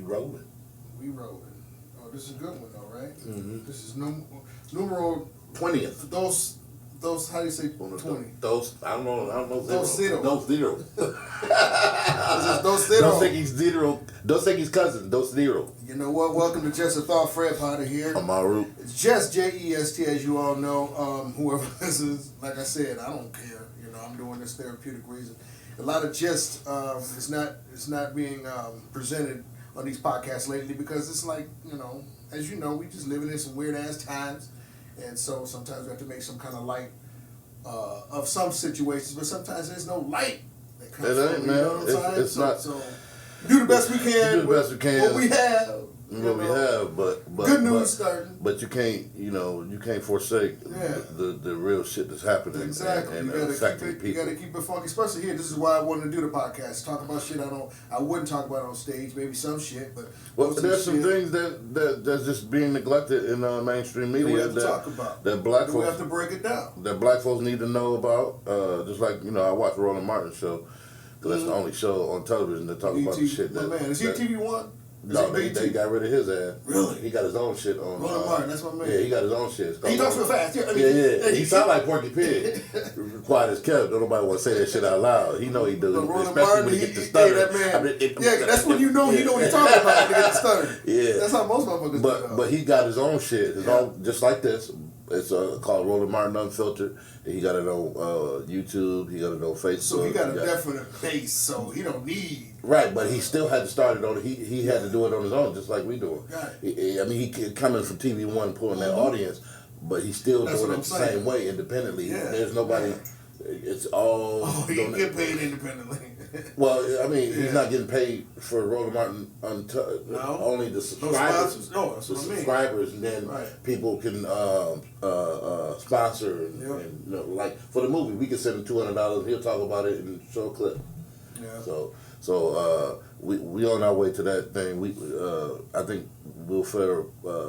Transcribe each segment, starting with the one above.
We rolling. We rolling. Oh, this is a good one though, right? Mm-hmm. This is numero 20th. Those how do you say 20? Those I don't know Dos zero. Dos zero. Dos zero. Dos Equis cousin. Dos zero. You know what? Welcome to Just a Thought. Fred Potter here. Amaru. It's Jest, Jest, as you all know. Whoever listens, like I said, I don't care. You know, I'm doing this therapeutic reason. A lot of Jest is not being presented on these podcasts lately because it's like, you know, as you know, we just living in some weird ass times, and so sometimes we have to make some kind of light of some situations, but sometimes there's no light that comes from it. You know what I'm saying? It's not. So do the best we can. Do the best we can. What we have. What we have, but good news starting. But you can't forsake the real shit that's happening. Exactly. And you gotta affecting people. people. You gotta keep it funky, especially here. This is why I wanted to do the podcast. Talk about shit I wouldn't talk about on stage. Maybe some shit, but there's some things that's just being neglected in mainstream media we have to talk about. That black folks we have to break it down. That black folks need to know about. Just like I watch Roland Martin show because that's the only show on television that talk about the shit that. My man, is he TV1? No, they got rid of his ass. Really? He got his own shit on. Roland Martin, that's my man. Yeah, he got his own shit. He talks real fast. Yeah, He sound like Porky Pig. Quiet as kept. Don't nobody want to say that shit out loud. He know he do. Roland Especially Martin, when he get the stutter. That man. That's when you know he know what he's talking about to get the stutter. Yeah. That's how most motherfuckers do. But he got his own shit. His own, just like this. It's called Roland Martin Unfiltered. He got it on YouTube. He got it on Facebook. So he got a definite base. So he don't need. Right, but he still had to start it on. He had to do it on his own, just like we do it. Right. He coming from TV1, pulling that audience, but he's still doing it the same way independently. Yeah. There's nobody. Yeah. It's all. Oh, he can get paid independently. Well, I mean, he's not getting paid for Roland Martin only the subscribers. No, that's the what I mean. Subscribers, and then people can sponsor and like for the movie, we can send him $200. He'll talk about it and show a clip. Yeah. So we on our way to that thing. I think we'll fare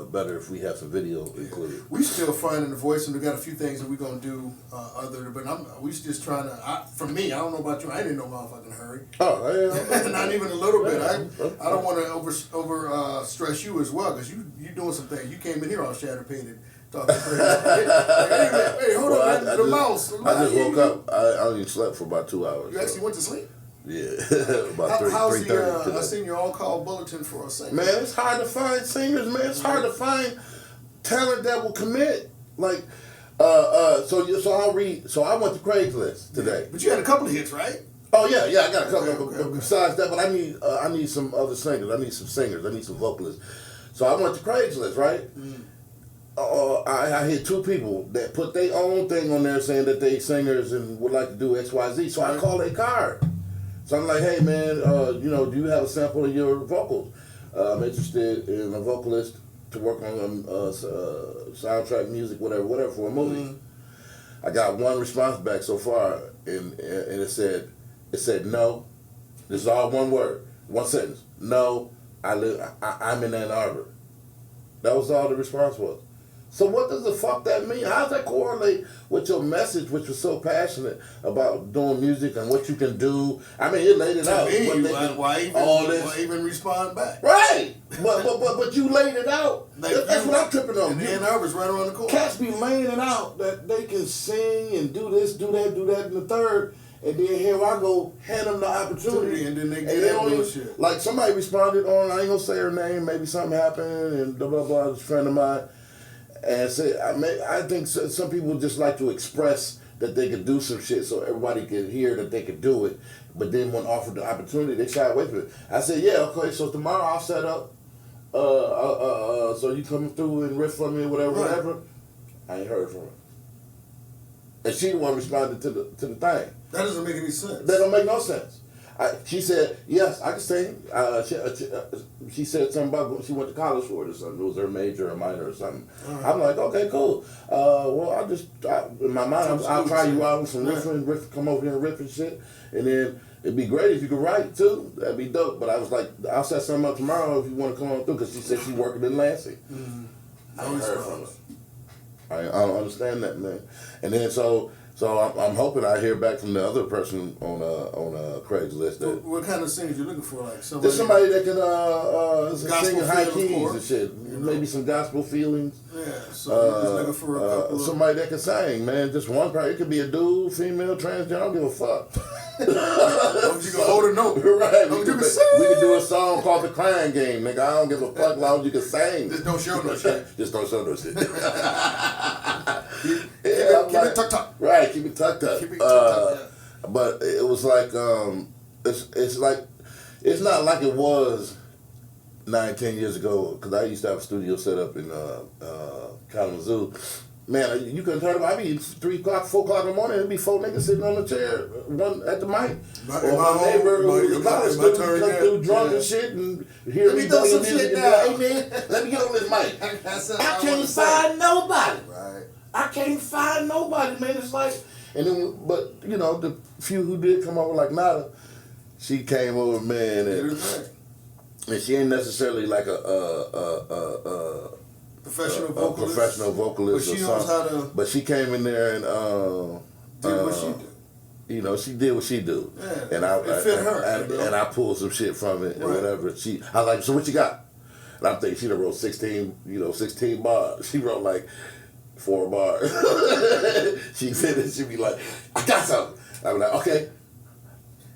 better if we have some video included. We still finding the voice, and we got a few things that we're gonna do but we just trying to. For me, I don't know about you. I didn't know motherfucking hurry. Oh, yeah. Not even a little bit. I don't want to over stress you as well because you doing some things. You came in here all shatterpated. Talking crazy. Hey, hold on, the mouse. I just woke up. I only slept for about 2 hours. You actually went to sleep? Yeah, about 3:30. I seen your on-call bulletin for a singer. Man, it's hard to find singers, man. It's hard to find talent that will commit. Like, so I'll read. So I went to Craigslist today. Yeah. But you had a couple of hits, right? Oh yeah, I got a couple. Okay. Besides that, but I need some other singers. I need some singers. I need some vocalists. So I went to Craigslist, right? I hit 2 people that put their own thing on there saying that they singers and would like to do XYZ. So I called their card. So I'm like, hey man, do you have a sample of your vocals? I'm interested in a vocalist to work on soundtrack music, whatever for a movie. Mm-hmm. I got one response back so far, and it said no. This is all one word, one sentence. No, I'm in Ann Arbor. That was all the response was. So what does the fuck that mean? How does that correlate with your message, which was so passionate about doing music and what you can do? I mean, it laid it out. Why even respond back? Right, but you laid it out. That's what I'm tripping on. And Ann Arbor's right around the corner. Cats be laying it out that they can sing and do this, do that, and the third. And then here I go, hand them the opportunity. And then they get that bullshit. Like somebody responded on, I ain't gonna say her name, maybe something happened, and blah, blah, blah, this friend of mine. And said, I think some people just like to express that they could do some shit so everybody can hear that they could do it. But then when offered the opportunity, they shy away from it. I said, yeah, okay, so tomorrow I'll set up, so you coming through and riff for me or whatever. I ain't heard from her. And she the one responded to the thing. That doesn't make any sense. That don't make no sense. She said, yes, I can sing. She said something about she went to college for it or something. It was her major or minor or something. Right. I'm like, okay, cool. Well, in my mind, I'll try you out with some riffing, come over here and riff and shit. And then it'd be great if you could write too. That'd be dope. But I was like, I'll set something up tomorrow if you want to come on through, because she said she's working in Lansing. I ain't heard from her. I don't understand that, man. And then so So I'm hoping I hear back from the other person on Craigslist. That What kind of singers you looking for? Like somebody, just somebody that can sing in high keys and shit. You know? Maybe some gospel feelings. Yeah, so you're just looking for a couple of... Somebody that can sing, man. Just one person. It could be a dude, female, transgender. I don't give a fuck. Don't you can hold a note. Right. Don't you can We can do a song called The Crying Game, nigga. I don't give a fuck as long as you can sing. Just don't show no shit. Just don't show no shit. Keep it tucked up. Right, keep it tucked up. Keep it tucked up, yeah. But it was like, it's not like it was 9-10 years ago, because I used to have a studio set up in Kalamazoo. Man, you couldn't turn it on. I'd be 3 o'clock, 4 o'clock in the morning, there'd be 4 niggas sitting on the chair, one at the mic. Or my neighbor who was a college student come through drunk and shit and hear me doing some shit now. Hey man, let me get on this mic. I can't find nobody. Right. I can't find nobody, man. It's like, and then, but you know, the few who did come over, like Nada, she came over, man, and she ain't necessarily like a professional vocalist. Professional vocalist, but she knows how to. But she came in there and did what she do. You know, she did what she do, yeah, and it fit her. And I pulled some shit from it and whatever. I like, so what you got? And I'm thinking she done wrote 16 bars. She wrote like 4 bars. She finished. She be like, I got something. I was like, okay.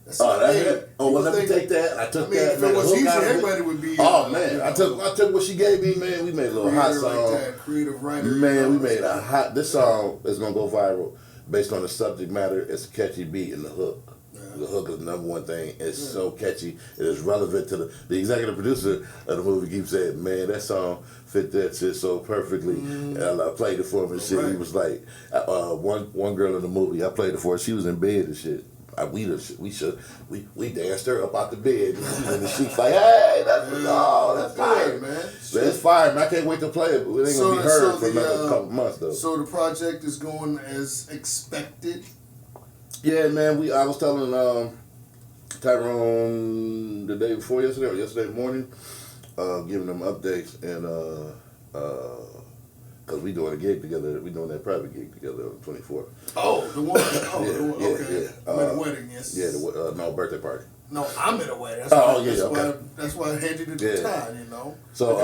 That's it. Oh, well, let me take that. I took that. If it was easy, everybody would be. Oh man, I took what she gave me, man. We made a little hot song. Like that, creative writer. Man, we made a hot. This song is gonna go viral based on the subject matter. It's a catchy beat and the hook. Yeah. The hook is the number 1 thing. It's so catchy. It is relevant to the executive producer of the movie. Keeps saying, man, that song fit that shit so perfectly. And I played it for him and shit. Right. He was like, one girl in the movie. I played it for her. She was in bed and shit. We danced her up out the bed, and she's like, "Hey, that's fire, man. That's fire, man. I can't wait to play it. It ain't gonna be heard for another couple months, though." So the project is going as expected. Yeah, man. I was telling Tyrone the day before yesterday or yesterday morning, giving them updates and because we doing a gig together. We doing that private gig together on the 24th. Oh, the one. Oh, yeah, the one. Okay. Yeah. I'm at a wedding, yes. Yeah, no, birthday party. No, I'm at a wedding. That's why I handed it to Ty, you know. So,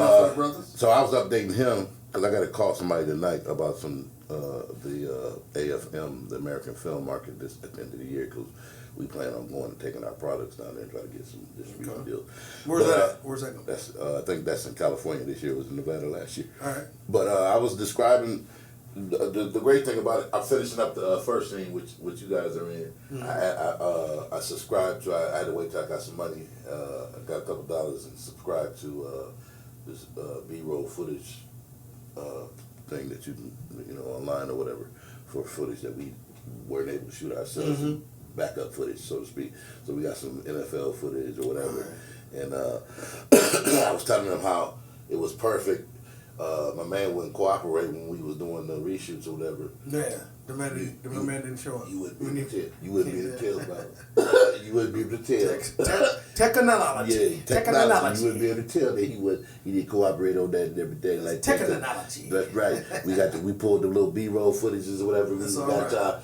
so I was updating him because I got to call somebody tonight about some the AFM, the American film market, this at the end of the year, because we plan on going and taking our products down there and try to get some distribution deals. Where's that? Where's that going? That's I think that's in California this year. It was in Nevada last year. All right. But I was describing the great thing about it. I'm finishing up the first scene, which you guys are in. I subscribed to. I had to wait till I got some money. I got a couple dollars and subscribed to this B-roll footage thing that you can online or whatever for footage that we weren't able to shoot ourselves. Backup footage, so to speak. So we got some NFL footage or whatever. And I was telling them how it was perfect. My man wouldn't cooperate when we was doing the reshoots or whatever. Yeah, the man didn't show up. You wouldn't be able to tell. You wouldn't be able to tell about it. You wouldn't be able to tell. Technology. Yeah, technology. You wouldn't be able to tell that he didn't cooperate on that and everything like that. Technology. That's right. We pulled the little B-roll footages or whatever. That's we got y'all.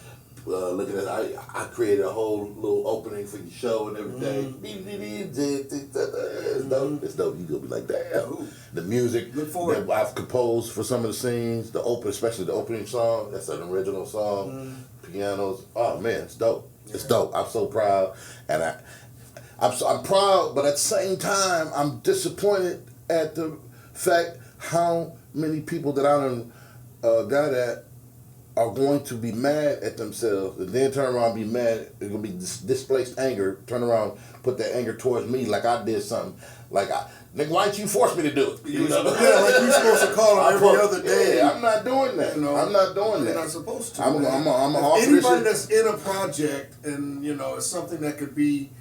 Looking at I created a whole little opening for your show and everything. It's dope. It's dope. You gonna be like, damn. The music that I've composed for some of the scenes, especially the opening song. That's an original song. Pianos. Oh man, it's dope. Yeah. It's dope. I'm so proud, and I'm proud, but at the same time, I'm disappointed at the fact how many people that I got at are going to be mad at themselves and then turn around and be mad. It's going to be displaced anger. Turn around, put that anger towards me like I did something. Like, nigga, why didn't you force me to do it? You know? Yeah, like you're supposed to call him every other day. Yeah, I'm not doing that. I'm not doing that. You're not supposed to. I'm anybody that's in a project and, it's something that could be,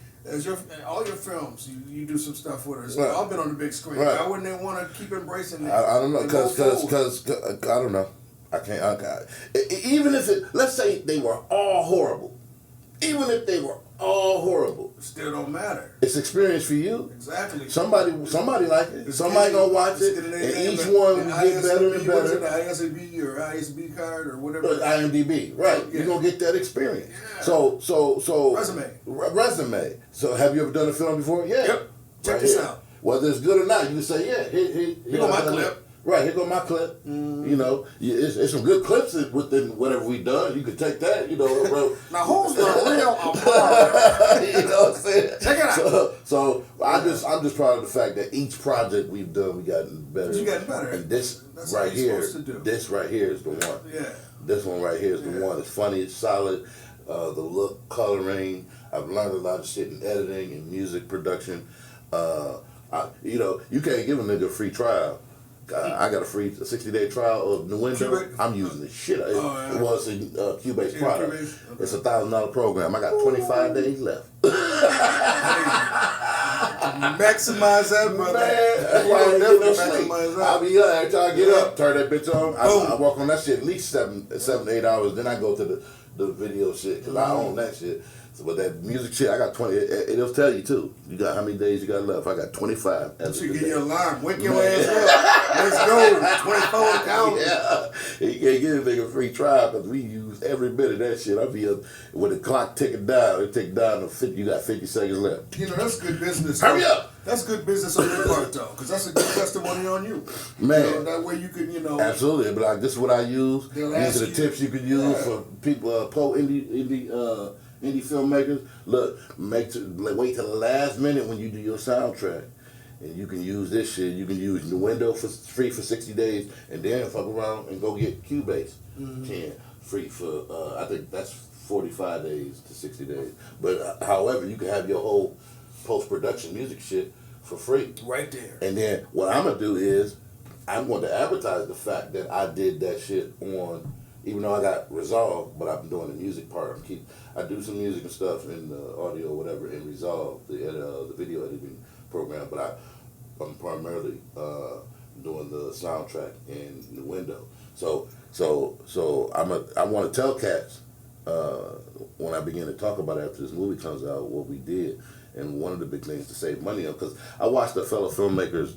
all your films, you do some stuff with us. Right. I've been on the big screen. Why wouldn't they want to keep embracing it? I don't know, because I don't know. I can't. Even if let's say they were all horrible, even if they were all horrible. Still don't matter. It's experience for you. Exactly. Somebody like it. Somebody gonna watch it, and each one will get better and better. The ISB or ISB card or whatever. IMDb, right? Yeah. You're gonna get that experience. Yeah. So Resume. So have you ever done a film before? Yeah. Yep. Check Right this here. out. Whether it's good or not, you can say, yeah. Here go my clip. Right, here go my clip. You know, it's some good clips within whatever we done. You could take that, you know. Bro. Now who's the real Amar? You know what I'm saying? Check it out. So I'm just proud of the fact that each project we've done, we gotten better. You gotten better. And this That's right what you're here, supposed to do. this right here is the one. Yeah. This one right here is the one. It's funny, it's solid. The look, coloring. I've learned a lot of shit in editing and music production. You know, you can't give a nigga a free trial. I got a free 60-day trial of Nuendo. I'm using the shit. It was a Cubase product. Cubase? Okay. It's a $1,000 program. I got 25 days left. Maximize that, brother. Man, that's why I ain't getting no sleep. Maximize that. I'll be up every time I get up, turn that bitch on. I work on that shit at least 7 to 8 hours. Then I go to the video shit because I own that shit. So, but that music shit, I got 20. It'll tell you too. You got how many days you got left? I got 25. You should get your alarm. Wake your ass up. Let's go. 24 count. Yeah. You can't give a nigga a free trial because we use every bit of that shit. I'll be up with the clock ticking down. It tick down to 50. You got 50 seconds left. You know, that's good business. Hurry up. That's good business on your part, though, because that's a good testimony on you. Man. You know, that way you can, you know. Absolutely. But like, this is what I use. These are the tips you can use for people, indie filmmakers. Look, wait till the last minute when you do your soundtrack. And you can use this shit. You can use Nuendo for free for 60 days, and then fuck around and go get Cubase. Free for, I think that's 45 days to 60 days. But however, you can have your whole post-production music shit for free. Right there. And then what I'm going to do is, I'm going to advertise the fact that I did that shit on, even though I got Resolve, but I'm doing the music part. I do some music and stuff in audio or whatever in Resolve, the video editing program, but I'm primarily doing the soundtrack in Nuendo. So I want to tell cats when I begin to talk about it after this movie comes out what we did, and one of the big things to save money on, because I watched a fellow filmmaker's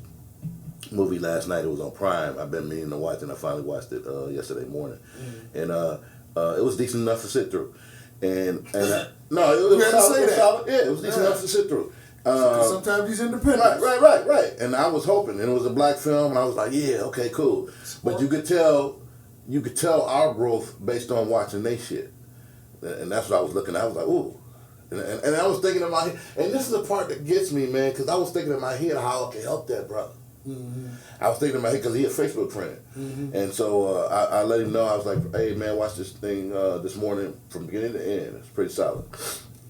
movie last night. It was on Prime. I've been meaning to watch it, and I finally watched it yesterday morning, and it was decent enough to sit through. And no, it was solid. Yeah, it was decent enough to sit through. Sometimes he's independent. Right. And I was hoping, and it was a black film, and I was like, yeah, okay, cool. But you could tell our growth based on watching they shit, and that's what I was looking at. I was like, ooh, and I was thinking in my head, and this is the part that gets me, man, because I was thinking in my head how I could help that brother. I was thinking in my head because he a Facebook friend, and so I let him know. I was like, hey man, watch this thing this morning from beginning to end. It's pretty solid,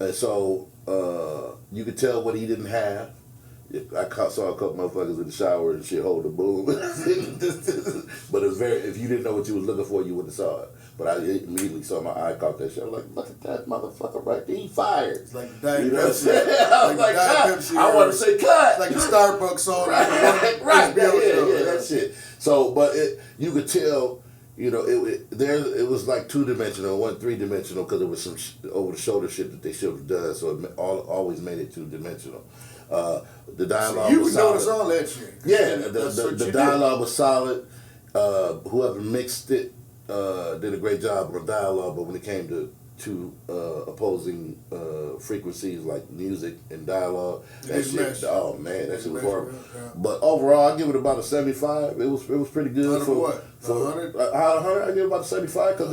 and so you could tell what he didn't have. I saw a couple motherfuckers in the shower and shit hold the boom. But it was if you didn't know what you was looking for, you wouldn't have saw it. But I immediately saw my eye caught that shit. I was like, look at that motherfucker right there. He fired. It's like the Diet you know Pepsi. I was like, cut. I want to say cut. It's like the Starbucks song. Right. Yeah, that shit. So, but you could tell, you know, it was like 2-dimensional, wasn't 3-dimensional because it was some over-the-shoulder shit that they should have done. So it always made it 2-dimensional. The dialogue so you was would solid. notice all that shit. Yeah, the dialogue was solid. Whoever mixed it did a great job on the dialogue, but when it came to opposing frequencies like music and dialogue, that shit, oh man, that shit was horrible. Yeah. But overall, I give it about a 75. It was pretty good. Out of what? 100? Out of 100, I give it about a 75 because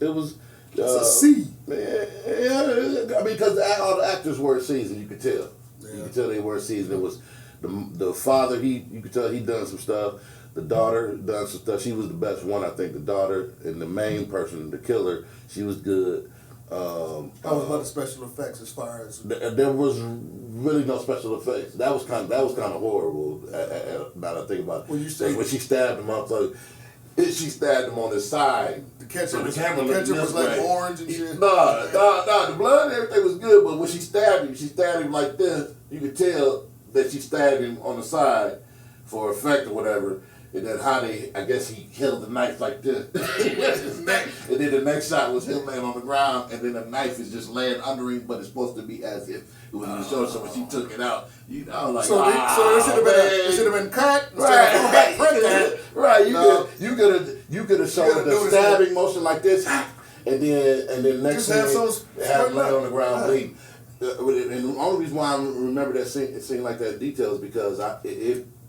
it was. It's a C. Yeah, I mean, because all the actors were seasoned, you could tell. Yeah. You could tell they were seasoned. It was the father. You could tell he done some stuff. The daughter done some stuff. She was the best one, I think. The daughter and the main person, the killer, she was good. How was about the special effects as far as? There was really no special effects. That was kind of horrible. Now that I think about it. When you say when she stabbed him up, she stabbed him on his side. The ketchup, so was like orange and shit. Nah. The blood and everything was good, but when she stabbed him like this. You could tell that she stabbed him on the side for effect or whatever. And then how I guess he held the knife like this. And then the next shot was him laying on the ground, and then the knife is just laying under him, but it's supposed to be as if it was in the shoulder. So when she took it out, like, so it should have been cut. Right. You could have shown the stabbing motion like this, and then next thing have him laying on the ground bleeding. And the only reason why I remember that scene like that detail is because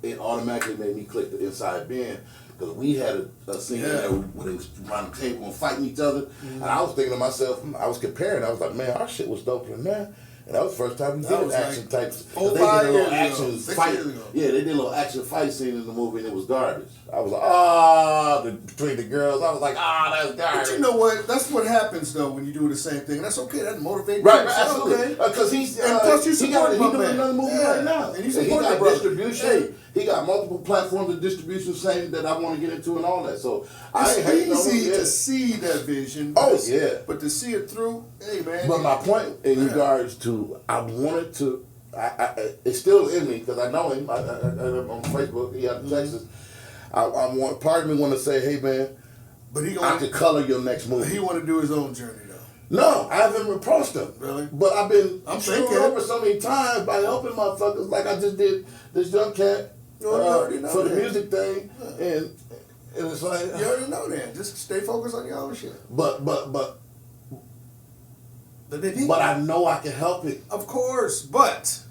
it automatically made me click the inside bin, because we had a scene there where they was around the table and fighting each other, and I was thinking to myself, I was comparing, I was like, man, our shit was doper than that. And that was the first time we did action types. They did a little action fight. Yeah, they did a little action fight scene in the movie, and it was garbage. I was like, between the girls, I was like, that's garbage. But you know what? That's what happens though when you do the same thing. That's okay. That motivates you. Right, absolutely. Because and plus you support he's doing another movie right now, and he got distribution. He got multiple platforms of distribution, saying that I want to get into and all that. So it's easy to see that vision. But to see it through, hey man. But my point in regards to, I wanted to. It's still in me because I know him. I'm on Facebook. He out in Texas. Part of me want to say, hey man, but I could color your next movie. He want to do his own journey though. No, I haven't approached him. Really? But I'm screwed over so many times by helping motherfuckers, like I just did this young cat for the music thing, and it's like you already know that. Just stay focused on your own shit. But I know I can help it. Of course, but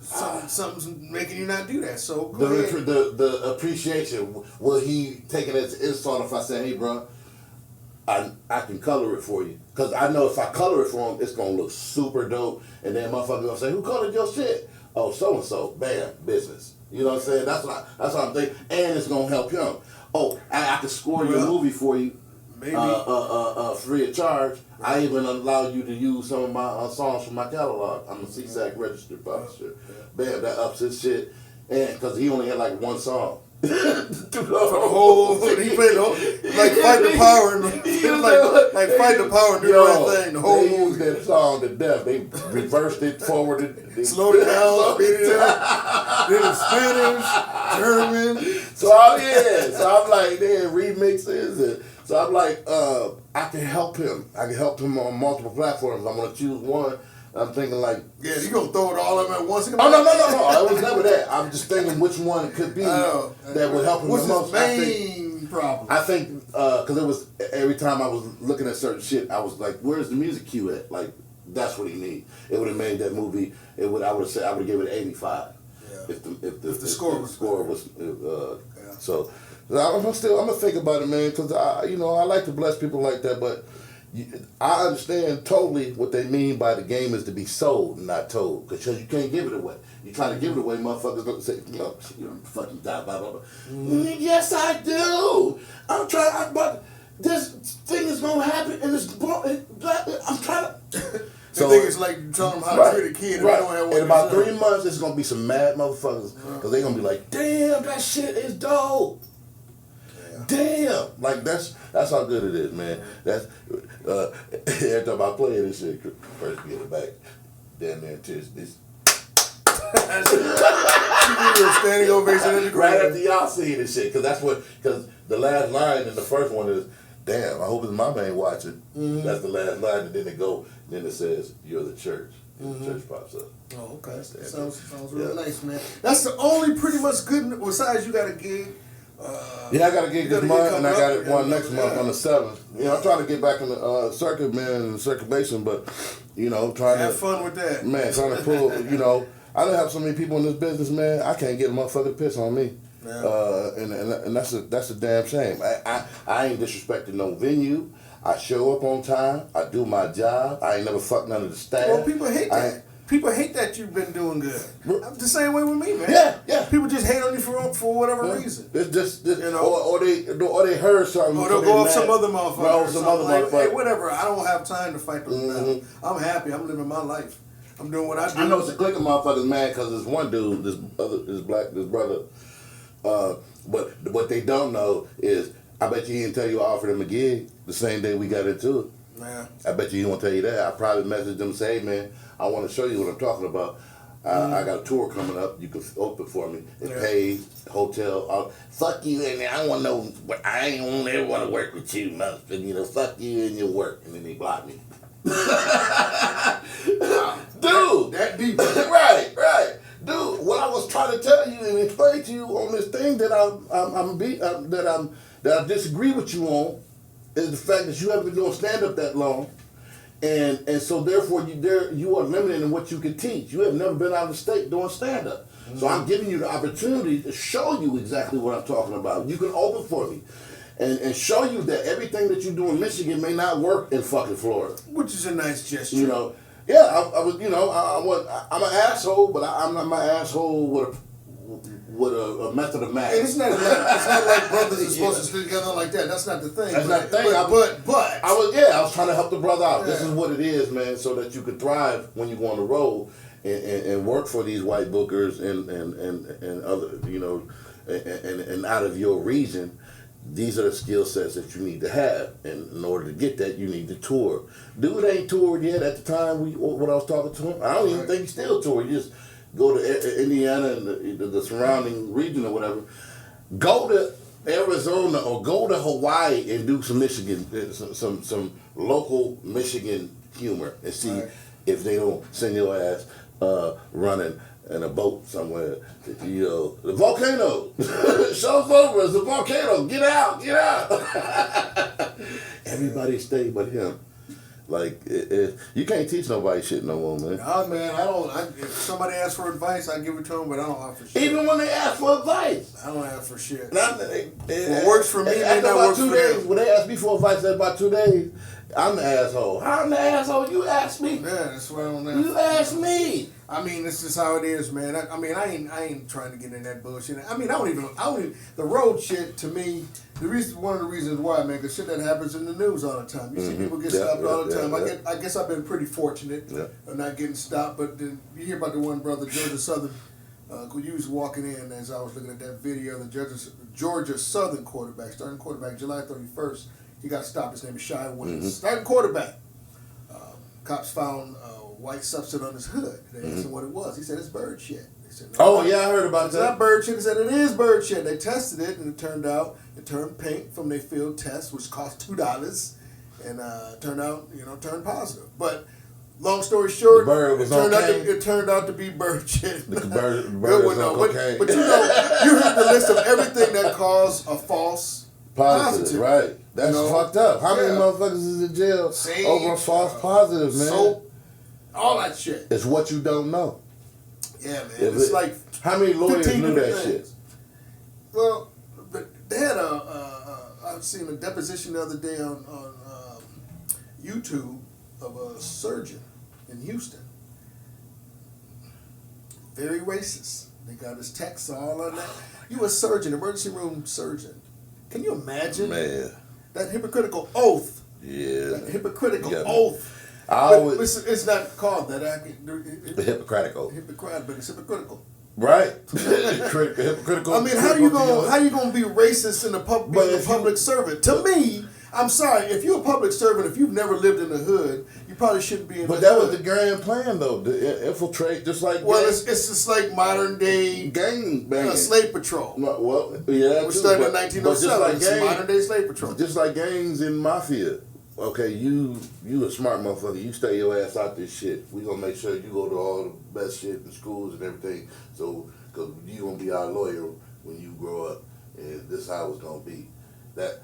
something's making you not do that. So the appreciation, will he take it as an insult if I say, hey, bro, I can color it for you? Because I know if I color it for him, it's going to look super dope. And then motherfucker going to say, who colored your shit? Oh, so-and-so. Bam, business. You know what I'm saying? That's what I'm thinking. And it's going to help him. Oh, I can score your movie for you. Maybe. Free of charge. I even allow you to use some of my songs from my catalog. I'm a CSAC registered publisher. Bam, that ups his shit. And because he only had like one song. For the whole, he played like Fight the Power and like Fight the Power and do the right thing. The whole movie. They used that song to death. They reversed it, forwarded, slowed it down, speeded it up. Did it Spanish, German. So I'm like, they had remixes, and so I'm like, I can help him. I can help him on multiple platforms. I'm gonna choose one. I'm thinking like, you gonna throw it all up at once? Oh no! It was never that. I'm just thinking which one could be that would help him the most. What's his main problem? I think because it was every time I was looking at certain shit, I was like, "Where's the music cue at?" Like that's what he need. It would have made that movie. I would have said I would give it 85. Yeah. If the score was. So I'm gonna think about it, man, because I like to bless people like that, but. I understand totally what they mean by the game is to be sold and not told, because you can't give it away. You try to give it away, motherfuckers gonna say, you don't fucking die, blah blah blah. Yes, I do. I'm trying, but this thing is gonna happen, and I'm trying to. So I think it's like you telling them how to treat a kid. And in about 3 months, it's gonna be some mad motherfuckers, because they're gonna be like, damn, that shit is dope. Damn, like that's how good it is, man. That's every time I play this shit, first get it back, damn near tears. This standing ovation right after y'all see this shit, because the last line in the first one is, damn, I hope his mama ain't watching. That's the last line, and then it says, you're the church. And the church pops up. Oh, okay. Sounds real nice, man. That's the only pretty much good. Besides, you got a gig. I got a gig this month, and I got one next month on the 7th. I'm trying to get back in the circuit, man, and circulation, but, trying to... Have fun with that. Man, trying to pull, I don't have so many people in this business, man, I can't get a motherfucker piss on me. Yeah. And that's a damn shame. I ain't disrespecting no venue. I show up on time. I do my job. I ain't never fucked none of the staff. Well, people hate that. People hate that you've been doing good. I'm the same way with me, man. Yeah. People just hate on you for whatever reason. It's just or they heard something. Or they'll go off some other motherfucker. Hey, whatever. I don't have time to fight them now. I'm happy. I'm living my life. I'm doing what I do. I know it's a clique of motherfuckers mad because this one dude, this brother. But what they don't know is, I bet you he didn't tell you I offered him a gig the same day we got into it. Yeah. I bet you he won't tell you that. I probably messaged him and say, hey man, I want to show you what I'm talking about. I got a tour coming up. You can open for me. It's paid, hotel. Fuck you, and I don't want to know. I ain't ever want to work with you, motherfucker. Fuck you and your work, and then they block me. Dude, that deep. Right. Dude, what I was trying to tell you and explain to you on this thing that I disagree with you on is the fact that you haven't been doing stand up that long, and so therefore you are limited in what you can teach. You have never been out of the state doing stand up, so I'm giving you the opportunity to show you exactly what I'm talking about. You can open for me. And show you that everything that you do in Michigan may not work in fucking Florida. Which is a nice gesture. Yeah, I'm an asshole, but I'm not my asshole with a method of madness. And it's not like brothers are supposed to stick together like that. That's not the thing. That's not the thing. I was trying to help the brother out. Yeah. This is what it is, man, so that you can thrive when you go on the road and work for these white bookers and other, and out of your region. These are the skill sets that you need to have, and in order to get that, you need to tour. Dude ain't toured yet at the time when I was talking to him. I don't even think he still toured. You just go to Indiana and the surrounding region or whatever. Go to Arizona or go to Hawaii and do some Michigan, some local Michigan humor, and see if they don't send your ass running in a boat somewhere. The volcano. Show's over. It's a volcano. Get out. Everybody stayed but him. Like, you can't teach nobody shit no more, man. Oh, man, if somebody asks for advice, I give it to them, but I don't offer shit. Even when they ask for advice. I don't ask for shit. What works for me may not work for them. When they ask me for advice after about 2 days, I'm the asshole. I'm the asshole. You asked me. Yeah, that's why I don't ask. You asked me. I mean, this is how it is, man. I ain't trying to get in that bullshit. I mean, I don't even the road shit to me. One of the reasons why, man, because shit that happens in the news all the time. You see people get stopped all the time. I guess I've been pretty fortunate of not getting stopped. But you hear about the one brother, Georgia Southern, who you was walking in as I was looking at that video. The Georgia Southern quarterback, starting quarterback, July 31st. He got stopped. His name is Shy Wins. Starting quarterback. Cops found white substance on his hood. They asked him what it was. He said it's bird shit. They said, no, I heard about that. It's not bird shit. He said it is bird shit. They tested it, and it turned pink from their field test, which cost $2, and turned positive. But long story short, it turned out to be bird shit. The bird was on cocaine. But you heard the list of everything that caused a false positive. Right. That's fucked up. How many motherfuckers is in jail over a false positive, man? Soap, all that shit. It's what you don't know. Yeah, man. It's like how many lawyers knew that shit? Well, they had I've seen a deposition the other day on YouTube of a surgeon in Houston. Very racist. They got his text all on that. You a surgeon, emergency room surgeon. Can you imagine that hypocritical oath? Yeah. That hypocritical oath. It's not called that. The Hippocratic oath. Hippocratic, but it's hypocritical. Right. Hypocritical. I mean, how you gonna be racist in the public servant? To me, I'm sorry. If you're a public servant, if you've never lived in the hood, you probably shouldn't be in the hood. But that was the grand plan, though, to infiltrate, just like it's just like modern day gang banging. Slave patrol. Which started in 1907. It's modern day slave patrol. Just like gangs in mafia. Okay, you a smart motherfucker. You stay your ass out this shit. We gonna make sure you go to all the best shit in schools and everything. So, cause you gonna be our lawyer when you grow up, and this is how it's gonna be. That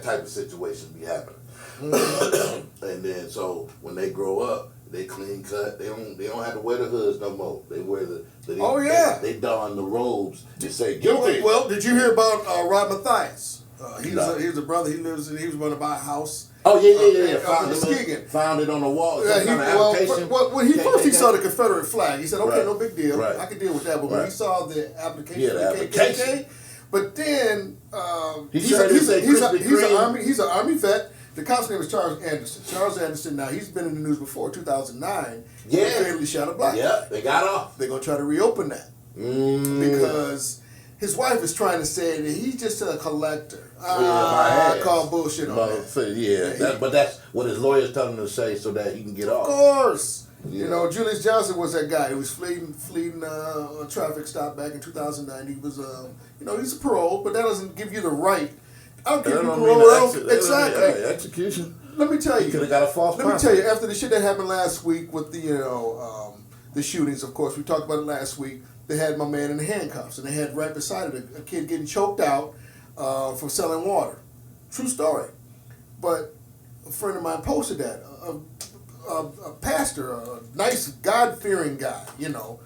type of situation be happening. And then so when they grow up, they clean cut. They don't have to wear the hoods no more. They wear they don the robes and say guilty. Well, did you hear about Rod Mathias? He's a brother. He was going to buy a house. Oh yeah. Found it on the wall. When he saw the Confederate flag, he said, "Okay, no big deal. I can deal with that." But when he saw the application, KKK, but then he's an army vet. The cop's name is Charles Anderson. Charles Anderson. Now he's been in the news before. 2009. He fatally shot a black guy. Yeah, they got off. They're gonna try to reopen that because his wife is trying to say that he's just a collector. I call bullshit on that. But that's what his lawyers tell him to say so that he can get off. Of course. You know, Julius Johnson was that guy who was fleeing a traffic stop back in 2009. He was, you know, he's a parole, but that doesn't give you the right. I don't give you parole. Exactly. Execution. Let me tell you. Could have got a false. Let me tell you. After the shit that happened last week with the the shootings, of course, we talked about it last week. They had my man in handcuffs, and they had right beside it a kid getting choked out for selling water. True story. But a friend of mine posted that. A pastor, a nice God-fearing guy, you know,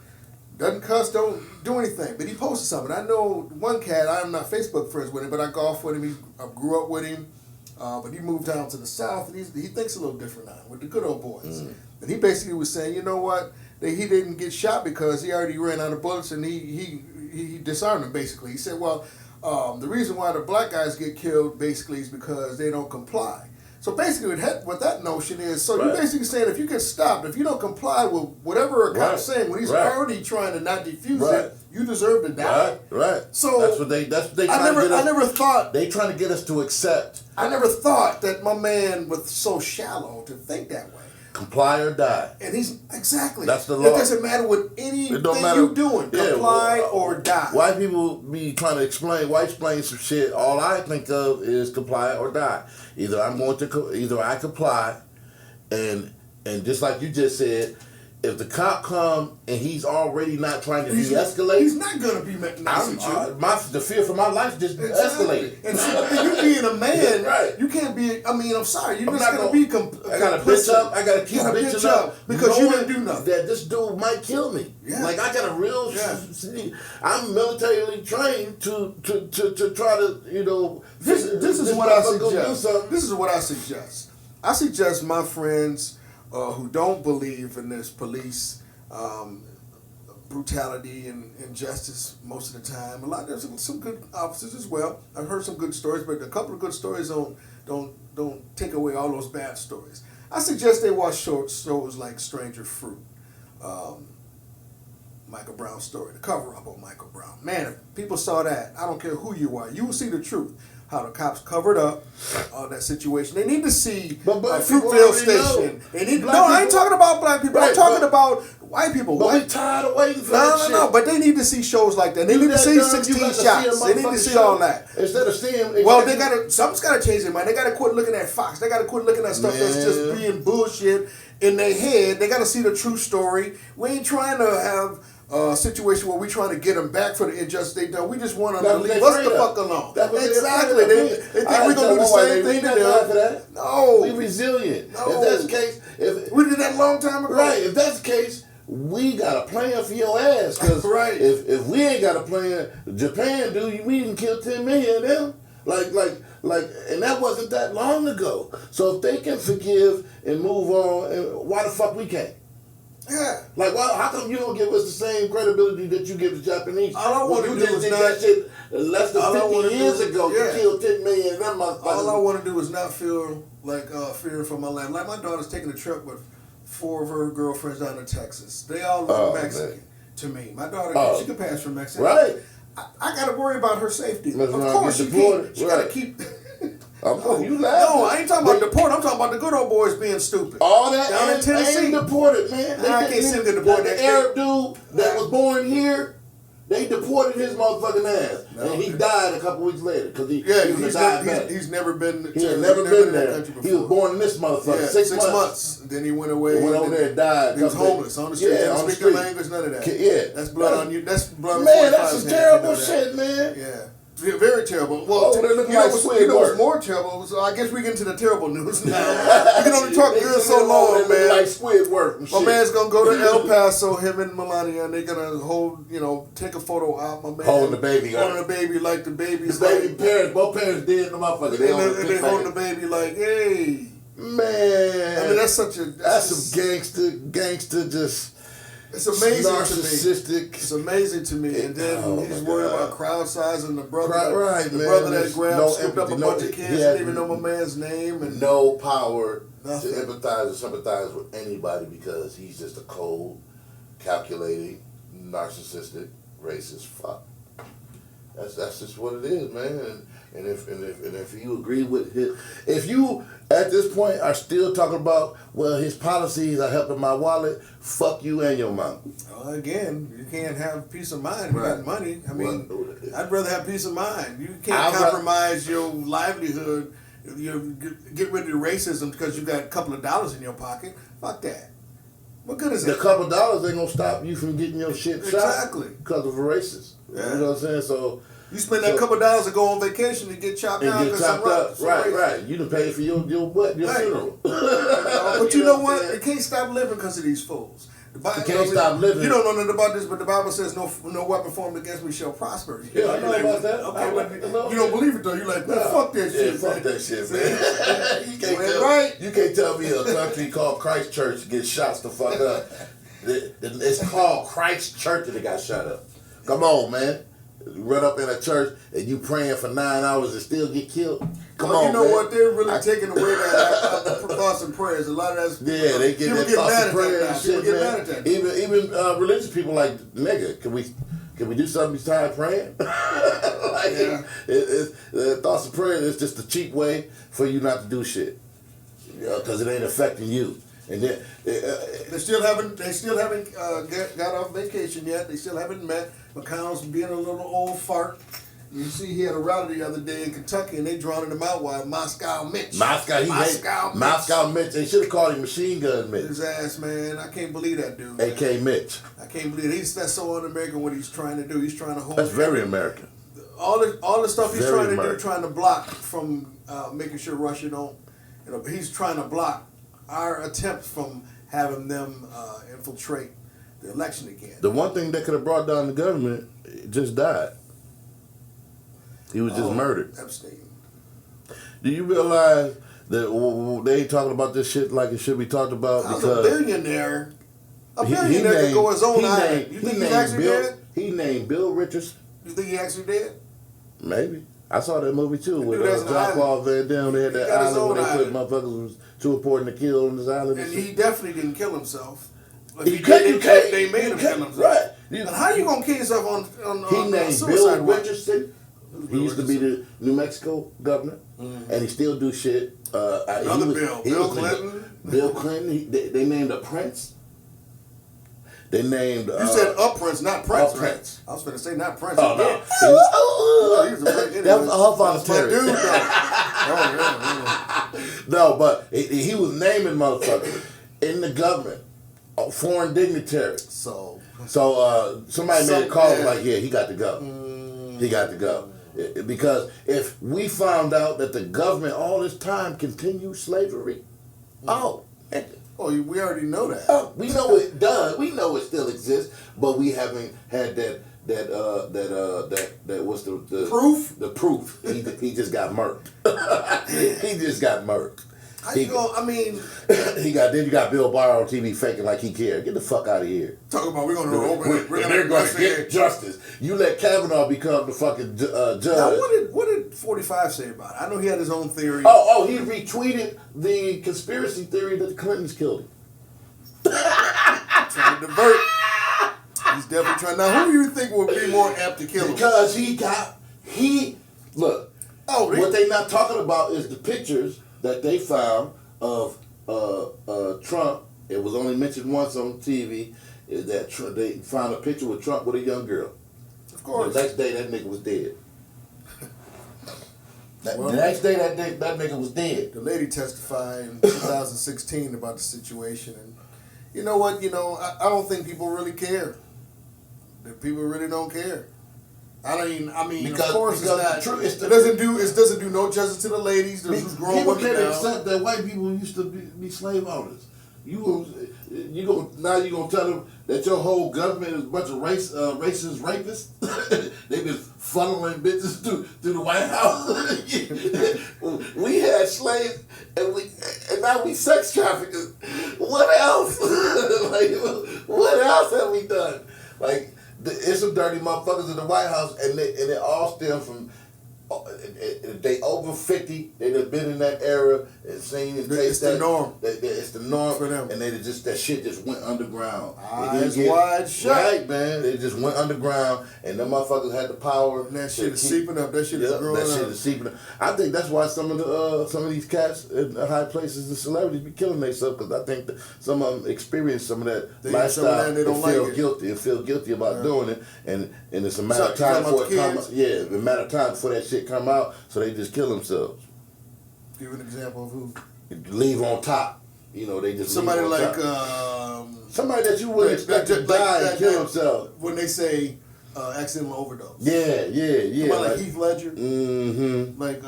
doesn't cuss, don't do anything, but he posted something. I know one cat, I'm not Facebook friends with him, but I golf with him, I grew up with him, but he moved down to the South, and he thinks a little different now, with the good old boys. And he basically was saying, you know what, that he didn't get shot because he already ran out of bullets, and he disarmed them, basically. He said, well, the reason why the black guys get killed, basically, is because they don't comply. So basically, what that notion is, so you're basically saying if you get stopped, if you don't comply with whatever a cop's saying, when he's already trying to not defuse it, you deserve to die. Right. So that's what they I never thought they trying to get us to accept. I never thought that my man was so shallow to think that way. Comply or die. And he's exactly. That's the law. It doesn't matter what anything you're doing. Comply or die. White people be trying to explain some shit. All I think of is comply or die. Either I comply, and just like you just said, if the cop come and he's already not trying to de-escalate, he's not gonna be nice with you. The fear for my life just escalated. And so, you being a man, right? You can't be. I mean, I'm sorry, you're just gonna be. I gotta bitch up. I gotta keep bitching up because you didn't do nothing. That this dude might kill me. Yeah. Like I got a real. Yeah. I'm militarily trained to try to This is what I suggest. This is what I suggest. I suggest my friends who don't believe in this police brutality and injustice most of the time. There's some good officers as well. I've heard some good stories, but a couple of good stories don't take away all those bad stories. I suggest they watch shows like Stranger Fruit, Michael Brown's story, the cover-up on Michael Brown. Man, if people saw that, I don't care who you are, you will see the truth. How the cops covered up that situation. They need to see Fruitvale Station. I ain't talking about black people. I'm talking about white people. But we tired of waiting for that shit. No. But they need to see shows like that. They need to see 16 shots. They need to see all that. Instead of seeing, something's got to change their mind. They got to quit looking at Fox. They got to quit looking at stuff that's just being bullshit in their head. They got to see the true story. We ain't trying to have a situation where we trying to get them back for the injustice they done. We just want them to leave us the fuck alone. Exactly. They think we're going to do the same thing to them. No. We resilient. No. If that's the case. We did that a long time ago. Right. If that's the case, we got a plan for your ass. Because if we ain't got a plan, Japan do, we didn't kill 10 million of them. Like, and that wasn't that long ago. So if they can forgive and move on, why the fuck we can't? Yeah. Like, how come you don't give us the same credibility that you give the Japanese? All I want to do is not that shit less than 50 years ago. You killed 10 million of them motherfuckers. All I want to do is not feel like fear for my life. Like my daughter's taking a trip with 4 of her girlfriends down to Texas. They all look Mexican to me. My daughter, she can pass for Mexican. Right. I got to worry about her safety. Of course, she got to keep. You laughing. No, I ain't talking about deported. I'm talking about the good old boys being stupid. All that down in Tennessee. Ain't deported, man. I can't see them get deported. The Arab dude that was born here, they deported his motherfucking ass, and he died a couple weeks later because he's never been. He had never been there. He was born in this motherfucker. Yeah, 6 months. Then he went away. Went over there and died. He was homeless on the street. Didn't speak the language. None of that. Yeah, that's blood on you. That's blood. Man, that's some terrible shit, man. Yeah. Very terrible. Well, you know what's more terrible? So I guess we get into the terrible news now. We can only talk good so long, man. Like Squidward and shit. My man's gonna go to El Paso, him and Melania, and they're gonna take a photo out. My man holding the baby, like the baby's parents, both parents dead in the motherfucker. They holding the baby like, hey, man. I mean, that's some gangster just. It's amazing narcissistic. to me. It's amazing to me. And then he's worried about crowd size and the brother that grabbed, scooped up a bunch of kids, didn't even know my man's name. And no power to empathize or sympathize with anybody because he's just a cold, calculating, narcissistic, racist fuck. That's just what it is, man. And if you agree with if you at this point are still talking about, well, his policies are helping my wallet, fuck you and your mom. Again, you can't have peace of mind. You got money. I mean, I'd rather have peace of mind. You can't compromise your livelihood. You get rid of the racism because you got a couple of dollars in your pocket. Fuck that. What good is it? The couple of dollars ain't gonna stop you from getting your shit shot. Exactly. Because of a racist. Yeah. You know what I'm saying? So you spend that couple of dollars to go on vacation and get chopped down. Right. You done paid for your funeral. But you know what? You can't stop living because of these fools. You can't stop living. You don't know nothing about this, but the Bible says no weapon formed against me shall prosper. Yeah, I know about that. Okay, you don't believe it though. You're like, man, fuck that shit. Fuck that shit, man. You can't tell me a country called Christchurch gets shots the fuck up. It's called Christchurch and it got shot up. Come on, man. Run up in a church and you praying for 9 hours and still get killed. Come on, you know man. what? They're really taking away that thoughts and prayers. A lot of that's they get their thoughts and prayers and shit, man. That. Even religious people like, nigga, can we do something besides praying? Thoughts and prayers is just a cheap way for you not to do shit, because it ain't affecting you. And then they still haven't got off vacation yet. They still haven't met. McConnell's being a little old fart. You see, he had a rally the other day in Kentucky, and they drowning him out while Moscow Mitch. Moscow Mitch. They should have called him Machine Gun Mitch. His ass, man. I can't believe that dude. AK Mitch. I can't believe it. That's so un-American what he's trying to do. He's trying to hold. That's very American. All the stuff he's trying to do, trying to block from making sure Russia don't. He's trying to block our attempts from having them infiltrate the election again. The one thing that could have brought down the government just died. He was just murdered. Epstein. Do you realize that they ain't talking about this shit like it should be talked about? Because a billionaire. A billionaire could go his own island. You think he's actually dead? He named Bill Richards. You think he actually dead? Maybe. I saw that movie too with Jean-Claude Van Damme. They had that island where they put motherfuckers was too important to kill on this island. And he definitely didn't kill himself. They made him kill himself. Right. And how you gonna kill yourself on he named suicide Bill Richardson. He used to be the New Mexico governor, and he still do shit. Bill Clinton. Bill Clinton. They named a prince. They named. You said a prince, not prince. A prince. I was going to say not prince. Oh no. That was all voluntary. Dude, No, but he was naming motherfuckers in the government, foreign dignitaries. So somebody made a call like, yeah, he got to go. He got to go. Because if we found out that the government all this time continued slavery, we already know that. We know it does. We know it still exists, but we haven't had that what's the proof? The proof. He just got murked. He just got murked. Then you got Bill Barr on TV faking like he cared. Get the fuck out of here. Talking about we're gonna get justice. You let Kavanaugh become the fucking judge. Now, what did 45 say about it? I know he had his own theory. He retweeted the conspiracy theory that the Clintons killed him. Trying to divert. He's definitely trying. Now, who do you think would be more apt to kill him? Because what they not talking about is the pictures that they found of Trump. It was only mentioned once on TV. Is that they found a picture with Trump with a young girl. Of course. The next day, that nigga was dead. The next day, that nigga was dead. The lady testified in 2016 about the situation, and you know what? I don't think people really care. That people really don't care. I mean, because, of course, it's not. It doesn't do no justice to the ladies. Who's grown people women can't now. accept that white people used to be slave owners. You gonna tell them that your whole government is a bunch of racist rapists? They've been funneling bitches through the White House. We had slaves and now we sex traffickers. What else? What else have we done? It's some dirty motherfuckers in the White House, and it all stems from they over 50. They done been in that era and seen and It's the norm. It's the norm for them. and that shit just went underground. Eyes wide shut. Right, man. It just went underground, and them motherfuckers had the power. And that shit is seeping up. That shit is growing up. That shit is seeping up. I think that's why some of these cats in high places and celebrities be killing themselves, because I think that some of them experience some of that lifestyle and feel guilty and feel guilty about doing it, and it's a matter of time before it come out. Yeah, it's a matter of time before that shit come out, so they just kill themselves. Give an example of who. Leave on top. You know, they just somebody leave on like top. Somebody that you wouldn't expect to die and kill himself. When they say accidental overdose. Yeah. Somebody like Heath Ledger. Mm-hmm. Like,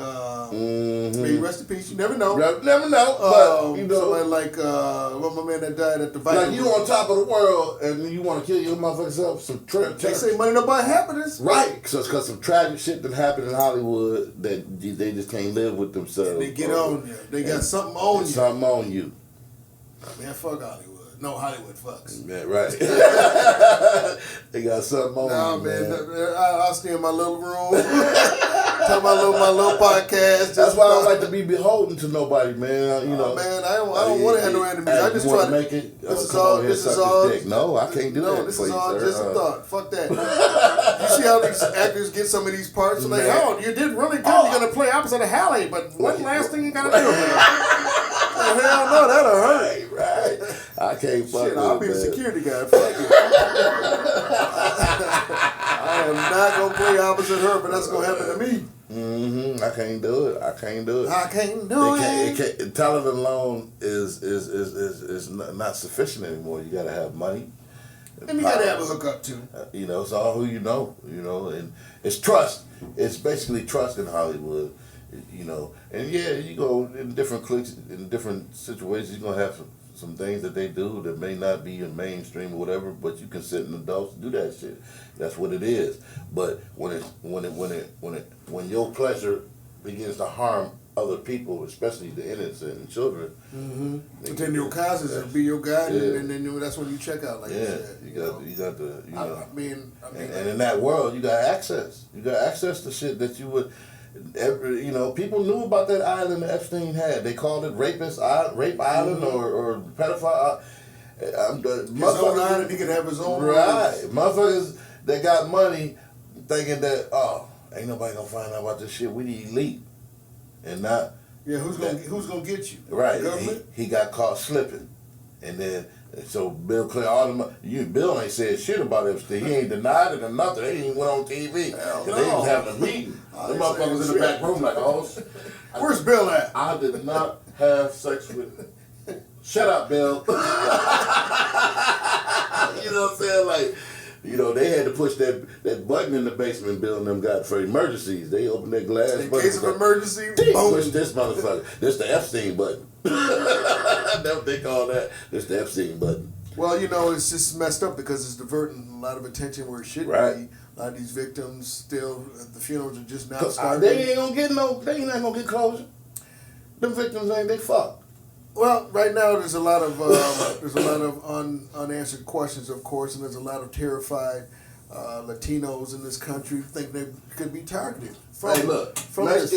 may he rest in peace. You never know. Never know. But you know, somebody like my man that died at the Viking. Like you on top of the world and you want to kill your motherfucking self. They say money don't buy happiness. Right. So it's because some tragic shit that happened in Hollywood that they just can't live with themselves. And they get on you. They got something on you. Something on you. Man, fuck Hollywood. No, Hollywood fucks. Yeah, right. They got something on you, man. I'll stay in my little room. Talk about my little podcast. That's why I don't like to be beholden to nobody, man. You know, man, I don't want to have no enemies. I just try to make it. This is all. No, I can't do that. No, this is all just a thought. Fuck that. You see how these actors get some of these parts? Like, oh, you did really good. You're gonna play opposite of Halle, but one last thing you gotta do. Hell no, that'll hurt. Right. I can't fuck with it. I'll be the security guy. Fuck it. I am not gonna play opposite her, but that's gonna happen to me. Mm-hmm. I can't do it. I can't do it. Talent alone is not sufficient anymore. You gotta have money. And you gotta have a hookup too. You know, it's all who you know. You know, and it's trust. It's basically trust in Hollywood. You know, and yeah, you go in different cliques, in different situations. You're gonna have some things that they do that may not be in mainstream or whatever, but you can sit in adults and do that shit. That's what it is. But when your pleasure begins to harm other people, especially the innocent and children, but then your causes will be your guide, and then that's when you check out. Like you got to. I mean, and in that world, you got access. You got access to shit that you would. People knew about that island that Epstein had. They called it Rape Island or Pedophile. His own island, he could have his own. Right, motherfuckers that got money, thinking that ain't nobody gonna find out about this shit. We the elite, and not. Yeah, who's gonna get you? Right, he got caught slipping, and then. So Bill Clinton, Bill ain't said shit about Epstein. He ain't denied it or nothing. They ain't went on TV. They was having a meeting. The motherfuckers in the back room like, where's Bill at? I did not have sex with. Shut up, Bill. You know what I'm saying? Like, they had to push that button in the basement. Bill and them got for emergencies. They opened their glass. In case of emergency, push this motherfucker. This the Epstein button. That's what they call that. This the Epstein button. Well, it's just messed up because it's diverting a lot of attention where it shouldn't be. A lot of these victims still, the funerals are just now starting. They ain't not gonna get closure. Them victims they fucked. Well, right now there's a lot of unanswered questions, of course, and there's a lot of terrified Latinos in this country who think they could be targeted from this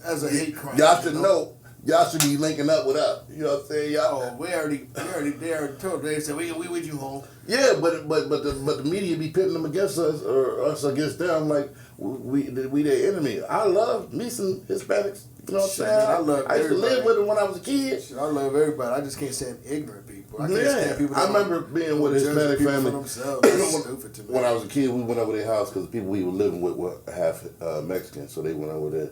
as a hate crime. Y'all should know. Y'all should be linking up with us. You know what I'm saying? Y'all. They already told. They said we with you, home. Yeah, but the media be pitting them against us or us against them like we their enemy. I love me some Hispanics. You know what I'm saying? I used to live with them when I was a kid. I love everybody. I just can't stand ignorant people. I can't stand people. I remember being with a Hispanic family. Stupid to me. When I was a kid, we went over their house because the people we were living with were half Mexican, so they went over there.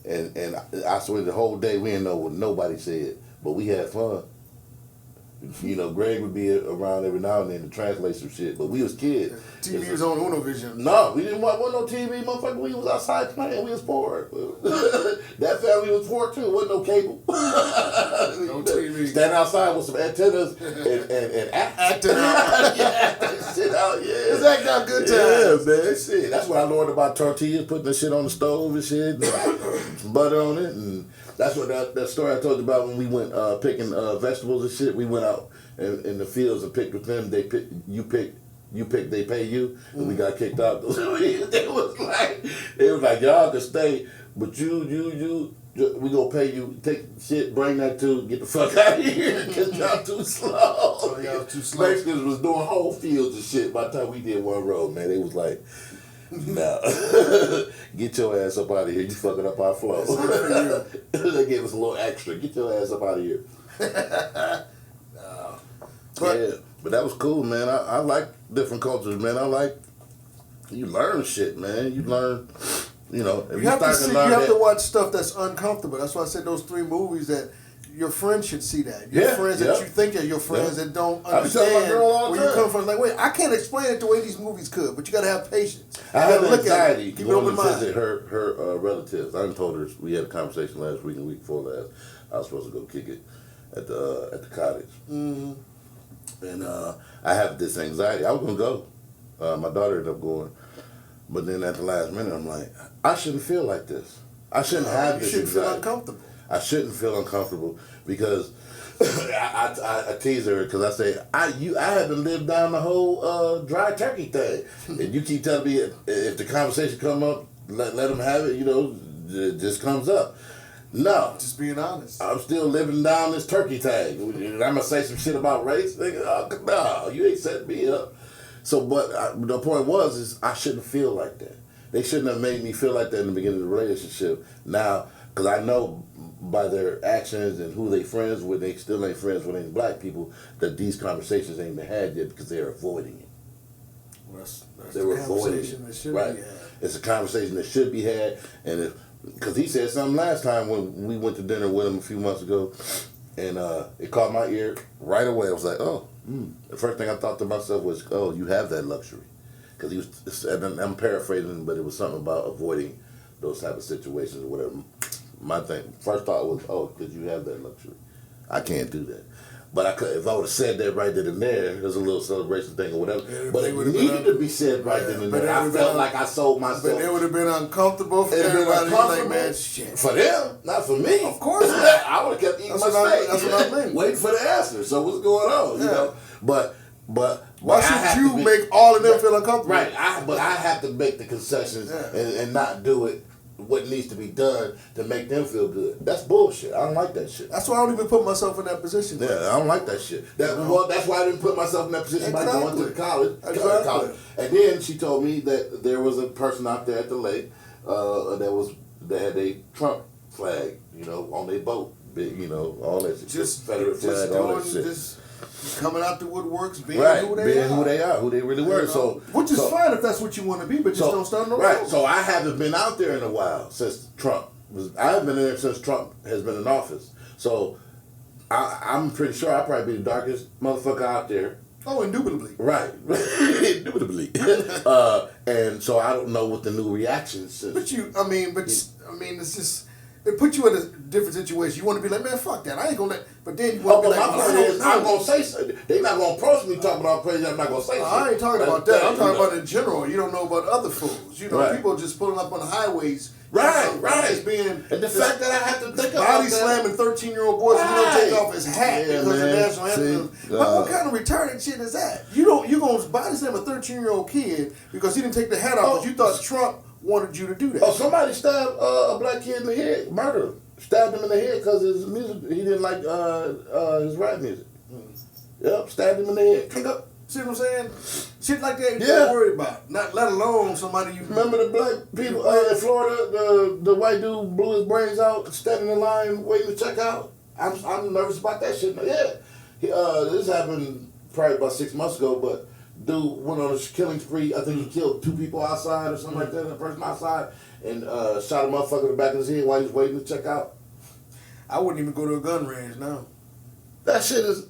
And I swear the whole day we didn't know what nobody said, but we had fun. Greg would be around every now and then to translate some shit, but we was kids. TV was on Unovision. No, we didn't want no TV, motherfucker. We was outside playing. We was poor. That family was poor too. Wasn't no cable. No TV. Stand outside with some antennas and acting out. Shit out, yeah. It's acting out good times. Yeah, man. Shit. That's what I learned about tortillas, putting the shit on the stove and shit, and some butter on it, and that's what that story I told you about when we went picking vegetables and shit. We went out in the fields and picked with them. You pick they pay you, and we got kicked out. They was like, y'all can stay, but we gonna pay you. Take shit, bring that too. Get the fuck out of here, cause y'all too slow. Oh, y'all too slow. Mexicans was doing whole fields of shit. By the time we did one road, man, they was like, nah, get your ass up out of here. You fucking up our flow. They gave us a little extra. Get your ass up out of here. But that was cool, man. I like different cultures, man. I like, you learn shit, man. You learn, you know. If you have to watch stuff that's uncomfortable. That's why I said those 3 movies that your friends should see that. Your friends that you think are your friends that don't understand where you come from. Like, wait, I can't explain it the way these movies could, but you got to have patience. I have anxiety keep an open mind. Visit her relatives. I told her, we had a conversation last week and the week before last. I was supposed to go kick it at the cottage. Mm-hmm. And I have this anxiety. I was going to go. My daughter ended up going. But then at the last minute, I'm like, I shouldn't feel like this. I shouldn't have this anxiety. You shouldn't feel uncomfortable. I shouldn't feel uncomfortable because I tease her because I say, I haven't lived down the whole dry turkey thing. And you keep telling me if the conversation come up, let them have it, you know, it just comes up. No. Just being honest. I'm still living down this turkey thing. I'm going to say some shit about race? Nigga, no, you ain't setting me up. So, but the point is I shouldn't feel like that. They shouldn't have made me feel like that in the beginning of the relationship. Now, because I know by their actions and who they friends with, they still ain't friends with any black people, that these conversations ain't been had yet because they're avoiding it. Well, that's they were avoiding it. That should right. be had. It's a conversation that should be had, and because he said something last time when we went to dinner with him a few months ago, and it caught my ear right away. I was like, oh. The first thing I thought to myself was, oh, you have that luxury. Because he was, and I'm paraphrasing, but it was something about avoiding those type of situations or whatever. My first thought was, oh, because you have that luxury. I can't do that. But I could, if I would have said that right then and there, there's a little celebration thing or whatever. Yeah, but it needed to be said right then and there. I felt like I sold myself. But it would have been uncomfortable for everybody. Like, man, shit. For them, not for me. Of course not. I would have kept eating my steak. That's what I mean. Waiting for the answer. So what's going on? You know? But why should you make all of them feel uncomfortable? Right. But I have to make the concessions and not do it. What needs to be done to make them feel good. That's bullshit. I don't like that shit. That's why I don't even put myself in that position. Yeah, I don't like that shit. Well, that's why I didn't put myself in that position by going to the college. And then she told me that there was a person out there at the lake that had a Trump flag, you know, on their boat. You know, all that shit. Just Confederate flag, all that shit. Just coming out the woodworks, being who they really were. So, which is fine if that's what you want to be, but just don't start no road. Right. So I haven't been out there in a while since Trump I haven't been there since Trump has been in office. So I'm pretty sure I'll probably be the darkest motherfucker out there. Oh, indubitably. Right. Indubitably. And so I don't know what the new reactions is. But it's just. It put you in a different situation. You want to be like, man, fuck that. I ain't gonna let. But then you want to be like, I'm gonna say something. They not gonna approach me talking about crazy. I'm not gonna say something. I ain't talking about that. I'm talking about in general. You don't know about other fools. You know, people just pulling up on the highways. Right. Just being and the fact that I have to think about body slamming 13-year-old boys who don't take off his hat because the national anthem. What kind of retarded shit is that? You gonna body slam a 13-year-old kid because he didn't take the hat off, but you thought Trump wanted you to do that. Oh, somebody stabbed a black kid in the head, murdered him. Stabbed him in the head because his music, he didn't like his rap music. Yep, stabbed him in the head. See what I'm saying? Shit like that you don't worry about. Not let alone somebody you remember the black people in Florida, the white dude blew his brains out, standing in line waiting to check out. I'm nervous about that shit. Yeah. This happened probably about 6 months ago, but dude went on a killing spree. I think he killed 2 people outside or something like that, and a person outside, and shot a motherfucker in the back of his head while he was waiting to check out. I wouldn't even go to a gun range now. That shit is...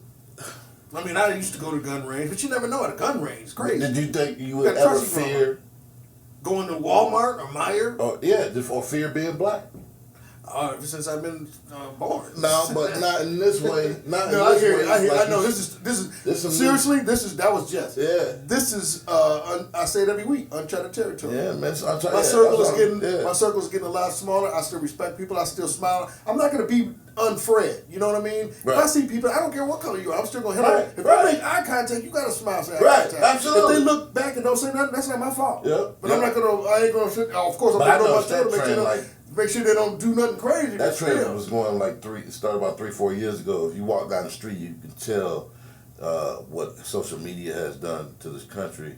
I mean, I used to go to gun range, but you never know at a gun range. It's crazy. Did you think you would ever fear... Going to Walmart or Meijer? Or fear being black? Ever since I've been born. No, but not in this way. Not No, in I this hear way. you. I hear. Like I know you- this is some seriously. That was Jest. Yeah. This is I say it every week. Uncharted territory. Yeah, man. So I'm trying, My circle is getting yeah. my circle is getting a lot smaller. I still respect people. I still smile. I'm not gonna be unfriend. You know what I mean? Right. If I see people, I don't care what color you are. I'm still gonna Right, help. If right. I make eye contact, you gotta smile. Say eye Right, contact. absolutely. If they look back and don't say nothing, that's not my fault. Yeah, But yeah. I'm not gonna. I ain't gonna. Of course, I'm But I gonna know my noticed that tail to trend, like- make sure they don't do nothing crazy. That but trend still. was going like it started about 3-4 years ago. If you walk down the street, you can tell what social media has done to this country.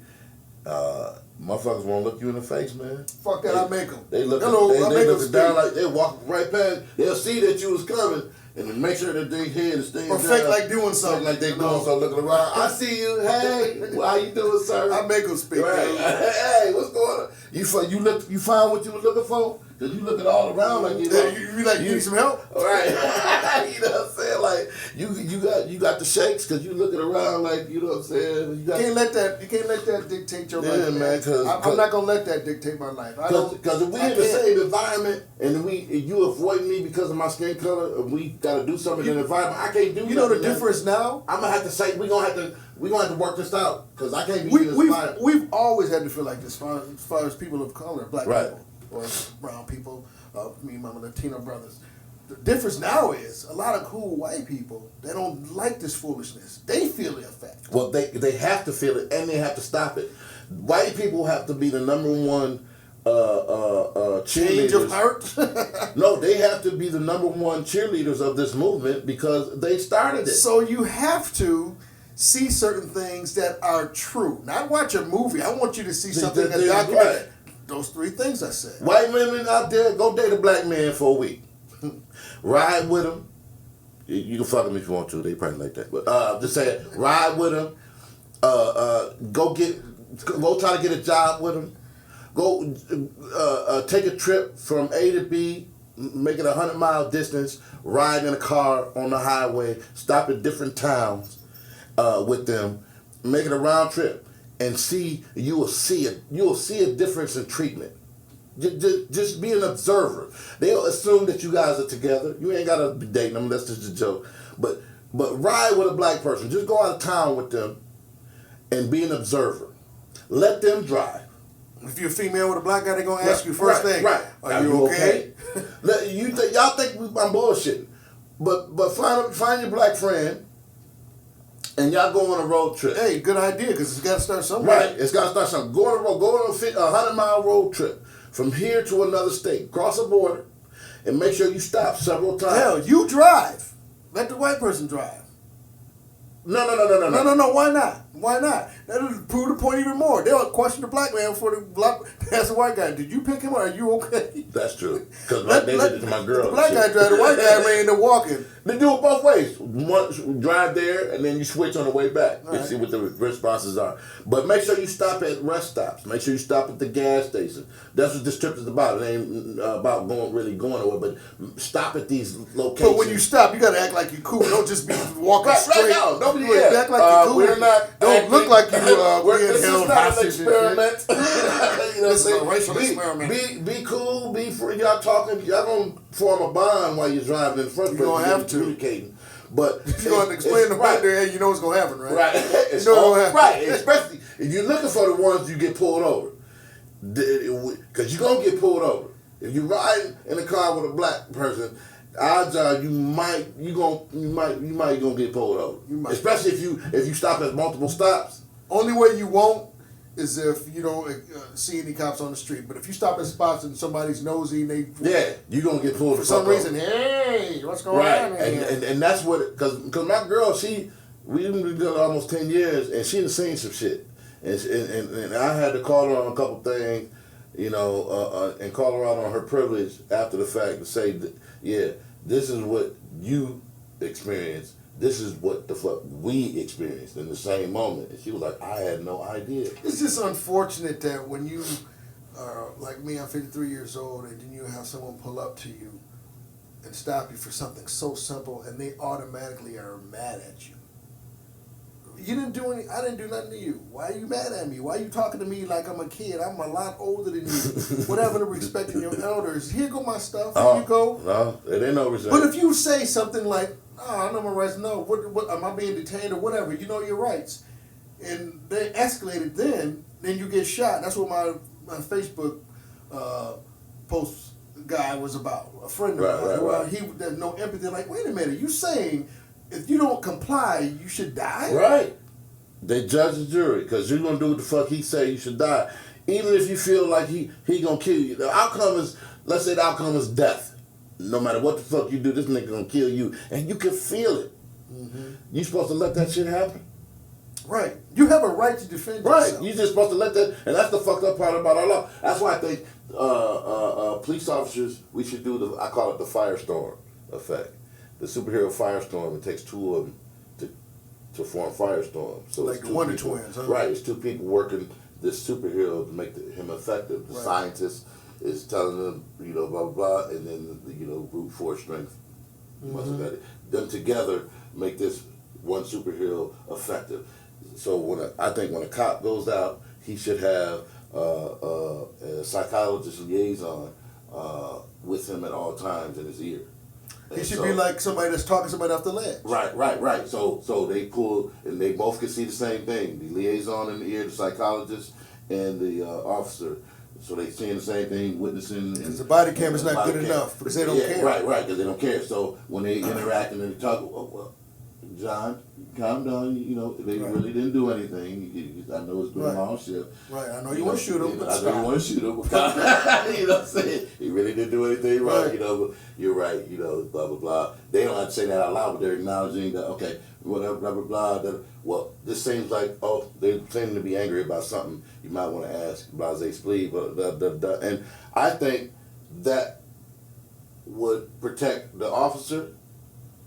Motherfuckers won't look you in the face, man. Fuck that, I make them. They look, Hello, I they make look them down speak. like they walk right past. They'll see that you was coming and then make sure that their head is staying Or down. fake like doing something. Fake like they You doing know? something, looking around. I see you. Hey, how you doing, sir? I make them speak. Right. Man. Hey, what's going on? You find what you was looking for? Cause you looking all around like you know. You be like, you need some help? Right. You know what I'm saying? Like you got the shakes because you looking around like, you know what I'm saying? You can't let that dictate your Yeah, life, man, 'cause- I'm not gonna let that dictate my life. Because if we in the same environment and you avoid me because of my skin color, and we got to do something in the environment, I can't do. You know the nothing, man. difference now. I'm gonna have to say we gonna have to work this out because I can't be in this environment. We've always had to feel like this, as far as people of color, black Right. people or brown people, me and my Latino brothers. The difference now is a lot of cool white people, they don't like this foolishness. They feel the effect. Well, they have to feel it and they have to stop it. White people have to be the number one Change cheerleaders. of heart. No, they have to be the number one cheerleaders of this movement because they started it. So you have to see certain things that are true. Not watch a movie. I want you to see something that that they- documents right. those three things I said. White women out there, go date a black man for a week. Ride with him. You can fuck them if you want to. They probably like that. But just say ride with him. Go try to get a job with him. Go take a trip from A to B, make it 100-mile distance. Ride in a car on the highway. Stop at different towns with them. Make it a round trip. And you will see a difference in treatment. Just be an observer. They'll assume that you guys are together. You ain't gotta be dating them. That's just a joke. But ride with a black person. Just go out of town with them, and be an observer. Let them drive. If you're a female with a black guy, they're gonna ask you first thing. Right. Are you okay? Y'all think I'm bullshitting, but find your black friend. And y'all go on a road trip. Hey, good idea, because it's got to start somewhere. Right, it's got to start something. Go on a 100-mile road trip from here to another state. Cross a border, and make sure you stop several times. Hell, you drive. Let the white person drive. No. No. Why not? Why not? That'll prove the point even more. They'll question the black man before the black ask the white guy, "Did you pick him or are you okay?" That's true. Because like they did it to my girl. The black guy drive. The white guy may end up walking. They do it both ways. One drive there and then you switch on the way back and Right. see what the responses are. But make sure you stop at rest stops. Make sure you stop at the gas station. That's what this trip is about. It ain't about going nowhere, but stop at these locations. But when you stop, you gotta act like you're cool. Don't just be walking Right, straight. no, nobody Look, yeah. act like you're cool. We're not. Don't look like you This being is held not an hostage. and shit. experiment. You know what I'm This is a saying? racial experiment. Be cool. Be free. Y'all talking. Y'all gonna form a bond while you're driving in the first place. You're gonna have to. Communicating. But You're gonna explain to right. back there, hey, you know what's gonna happen, right? Right. You know what's gonna happen. Right. Especially if you're looking for the ones you get pulled over, because you're gonna get pulled over. If you ride in a car with a black person, odds are you might gonna get pulled over. You might. Especially if you stop at multiple stops. Only way you won't is if you don't see any cops on the street. But if you stop at spots and somebody's nosy and they You're gonna get pulled for some over. reason, hey, what's going Right, on here? and that's what because my girl we've been together almost 10 years and she done seen some shit and I had to call her on a couple things, and call her out on her privilege after the fact to say that this is what you experienced. This is what the fuck we experienced in the same moment. And she was like, I had no idea. It's just unfortunate that when you are like me, I'm 53 years old, and then you have someone pull up to you and stop you for something so simple, and they automatically are mad at you. You didn't do any. I didn't do nothing to you. Why are you mad at me? Why are you talking to me like I'm a kid? I'm a lot older than you. Whatever the respecting your elders. Here go my stuff. Here you go. No, it ain't no respect. But if you say something like, "Oh, I know my rights," no, what am I being detained or whatever? You know your rights, and they escalated. Then you get shot. That's what my Facebook post guy was about. A friend of mine. He had no empathy. Like, wait a minute, you saying if you don't comply, you should die? Right. They judge the jury because you're gonna do what the fuck he say you should die, even if you feel like he gonna kill you. The outcome is, let's say the outcome is death. No matter what the fuck you do, this nigga gonna kill you, and you can feel it. Mm-hmm. You supposed to let that shit happen. Right. You have a right to defend yourself. Right. You just supposed to let that, and that's the fucked up part about our law. That's why I think police officers, we should do I call it the firestorm effect. The superhero firestorm. It takes two of them to form firestorm. So like the Wonder Twins, huh? Right. It's two people working this superhero to make him effective. The scientist is telling them, blah blah blah, and then brute force strength. Mm-hmm. Them together make this one superhero effective. So I think when a cop goes out, he should have a psychologist liaison with him at all times in his ear. He should be like somebody that's talking somebody off the ledge. Right. So they pull, and they both can see the same thing. The liaison in the ear, the psychologist, and the officer. So they seeing the same thing, witnessing. Because the body camera's not good enough because they don't care. Right, because they don't care. So when they interact and they talk, well, John, calm down. They really didn't do anything. I know it's been a long shift. Right, I know you want to shoot him, but I know you want to shoot him. You know what I'm saying? He really didn't do anything wrong. But you're right. Blah blah blah. They don't have to say that out loud, but they're acknowledging that. Okay, whatever, blah blah blah. Well, this seems like they seem to be angry about something. You might want to ask blase splee, but and I think that would protect the officer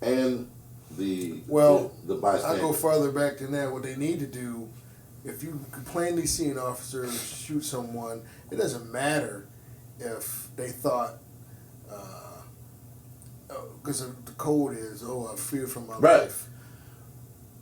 and the bystander. I go farther back than that. What they need to do, if you plainly see an officer shoot someone, it doesn't matter if they thought, because the code is, I fear for my life.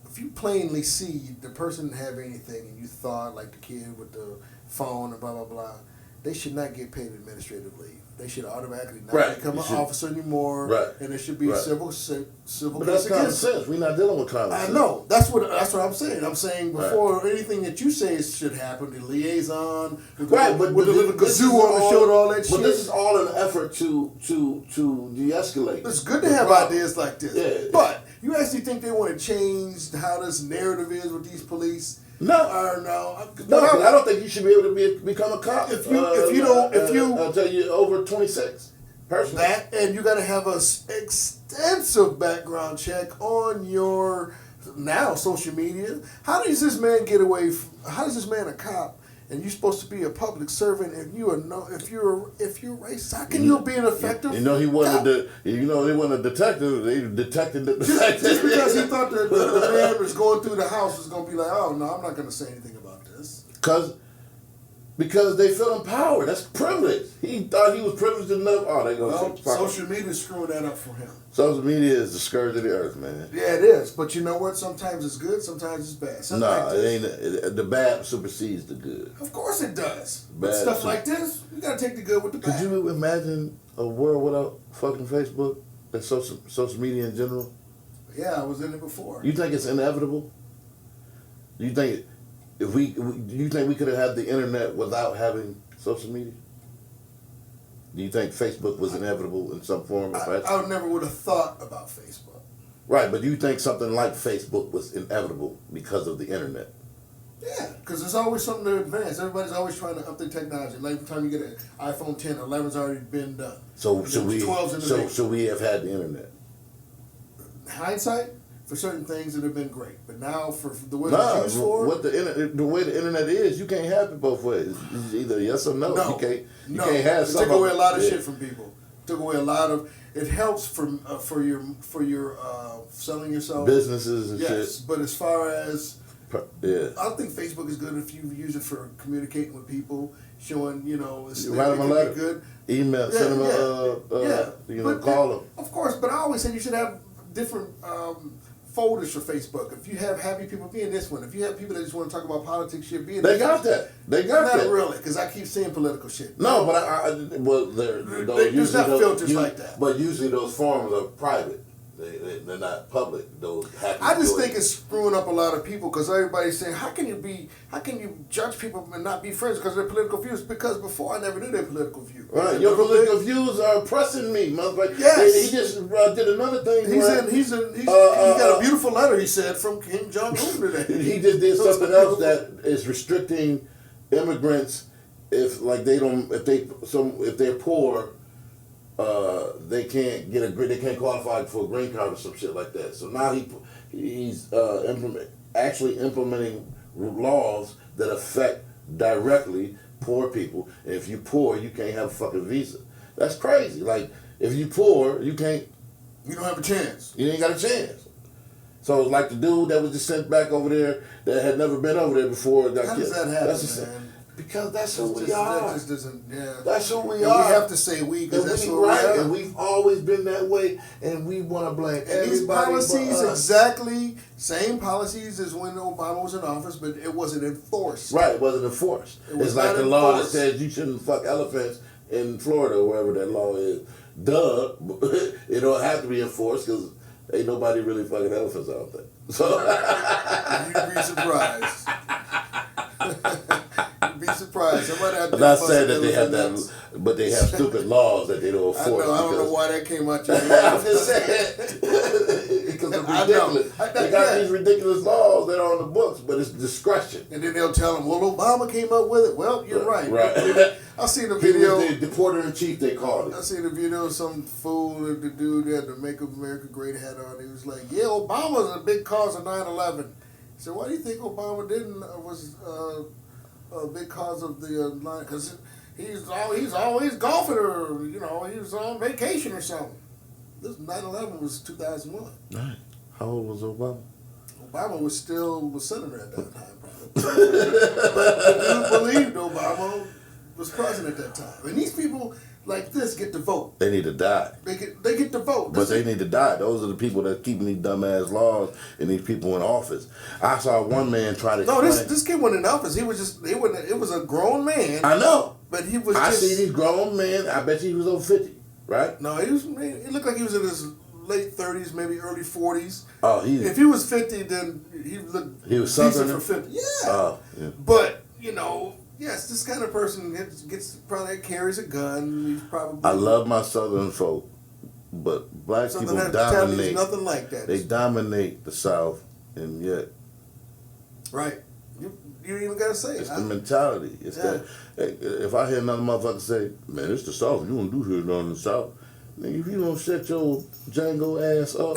If you plainly see the person didn't have anything and you thought, like the kid with the phone and blah blah blah, they should not get paid administrative leave. They should automatically not become an officer anymore. Right. And it should be civil. But that's common sense. We're not dealing with common sense. I know. That's what I'm saying. I'm saying before anything that you say should happen, the liaison, with the little kazoo on the shoulder, all that shit. But this is all an effort to de-escalate. It's good to have ideas like this. Yeah. But you actually think they want to change how this narrative is with these police? No, I don't think you should be able to become a cop if you until you're over 26. Personally, that and you got to have a extensive background check on your social media. How does this man get away? How does this man a cop? And you're supposed to be a public servant. If you're racist, how can you be an effective? He wasn't he wasn't a detective. They detected the detective. Just because he thought that the man was going through the house was going to be like, oh no, I'm not going to say anything about this. Because they feel empowered. That's privilege. He thought he was privileged enough. Oh, they go. Social media screwed that up for him. Social media is the scourge of the earth, man. Yeah, it is. But you know what? Sometimes it's good. Sometimes it's bad. It ain't. The bad supersedes the good. Of course it does. But stuff like this, you gotta take the good with the bad. Could you imagine a world without fucking Facebook and social media in general? Yeah, I was in it before. You think it's inevitable? Do you think do you think we could have had the internet without having social media? Do you think Facebook was inevitable in some form or fashion? I never would have thought about Facebook. Right, but do you think something like Facebook was inevitable because of the internet? Yeah, because there's always something to advance. Everybody's always trying to up the technology. Like by the time you get an iPhone 10, 11's already been done. So should we have had the internet? Hindsight, for certain things it have been great, but now for the way it's used for the way the internet is, you can't have it both ways. It's either yes or no. You can't have something. It took away a lot of shit from people. Took away a lot of. It helps for your selling yourself, businesses and shit. Yes, but as far as I don't think Facebook is good if you use it for communicating with people, showing it's write them a letter, good. Email, send them call them. Of course, but I always say you should have different folders for Facebook. If you have happy people, be in this one. If you have people that just want to talk about politics shit, be in They this got one. that. They got Not that. really, because I keep seeing political shit. No, but well, There's not filters like that. But usually those forums are private. They're not public. Those happy. I just think it's screwing up a lot of people because everybody's saying, how can you judge people and not be friends because of their political views? Because before I never knew their political views. Right, your political views are oppressing me, motherfucker. Yes. He just did another thing. He's got a beautiful letter, he said, from Kim Jong-un today. He just did something else that is restricting immigrants if they're poor. They can't get they can't qualify for a green card or some shit like that. So now he's actually implementing laws that affect directly poor people. And if you're poor, you can't have a fucking visa. That's crazy. Like, if you're poor, you don't have a chance. You ain't got a chance. So like the dude that was just sent back over there that had never been over there before. How does that happen, man? Because that's who we are. That just doesn't, yeah. That's who we and are. We have to say we because that's who we are. And we've always been that way, and we want to blame everybody. These policies, exactly same policies as when Obama was in office, but it wasn't enforced. Right, it wasn't enforced. It's like the law that says you shouldn't fuck elephants in Florida or wherever that law is. Duh. It don't have to be enforced because ain't nobody really fucking elephants, I don't think. So you'd be surprised. Be surprised. Somebody out there. I'm not saying that they have that, but they have stupid laws that they don't enforce. I don't know why that came out your head. I'm just saying because it's ridiculous. They got these ridiculous laws that are on the books, but it's discretion. And then they'll tell them, "Well, Obama came up with it." Well, you're right. Right. I seen the video. He was the deporter in chief. They called it. I seen the video of some fool, the dude that had the "Make America Great" hat on. He was like, "Yeah, Obama's a big cause of 9/11." He said, "Why do you think Obama was a big cause of the line? Because he's always golfing or he was on vacation or something." This 9/11 was 2001. Right. How old was Obama? Obama was still senator at that time, probably. But you believed Obama was president at that time. And these people like this get to vote. They need to die. They get to vote. But they need to die. Those are the people that keeping these dumbass laws and these people in office. I saw one man try to. No, this kid wasn't in office. He was just. It was a grown man. I know. But he was. I see these grown men. I bet you he was over 50, right? No, he looked like he was in his late 30s, maybe early 40s. Oh, if he was 50, then he looked. He was decent Southern for 50. Yeah. Oh, yeah. But yes, this kind of person probably carries a gun. He's probably. I love my Southern folk, but black people dominate. Nothing like that. They dominate the South, and yet. Right. You ain't even gotta say it. It's the mentality. It's that. If I hear another motherfucker say, "Man, it's the South. You don't do shit down in the South." Nigga, if you don't shut your Django ass up.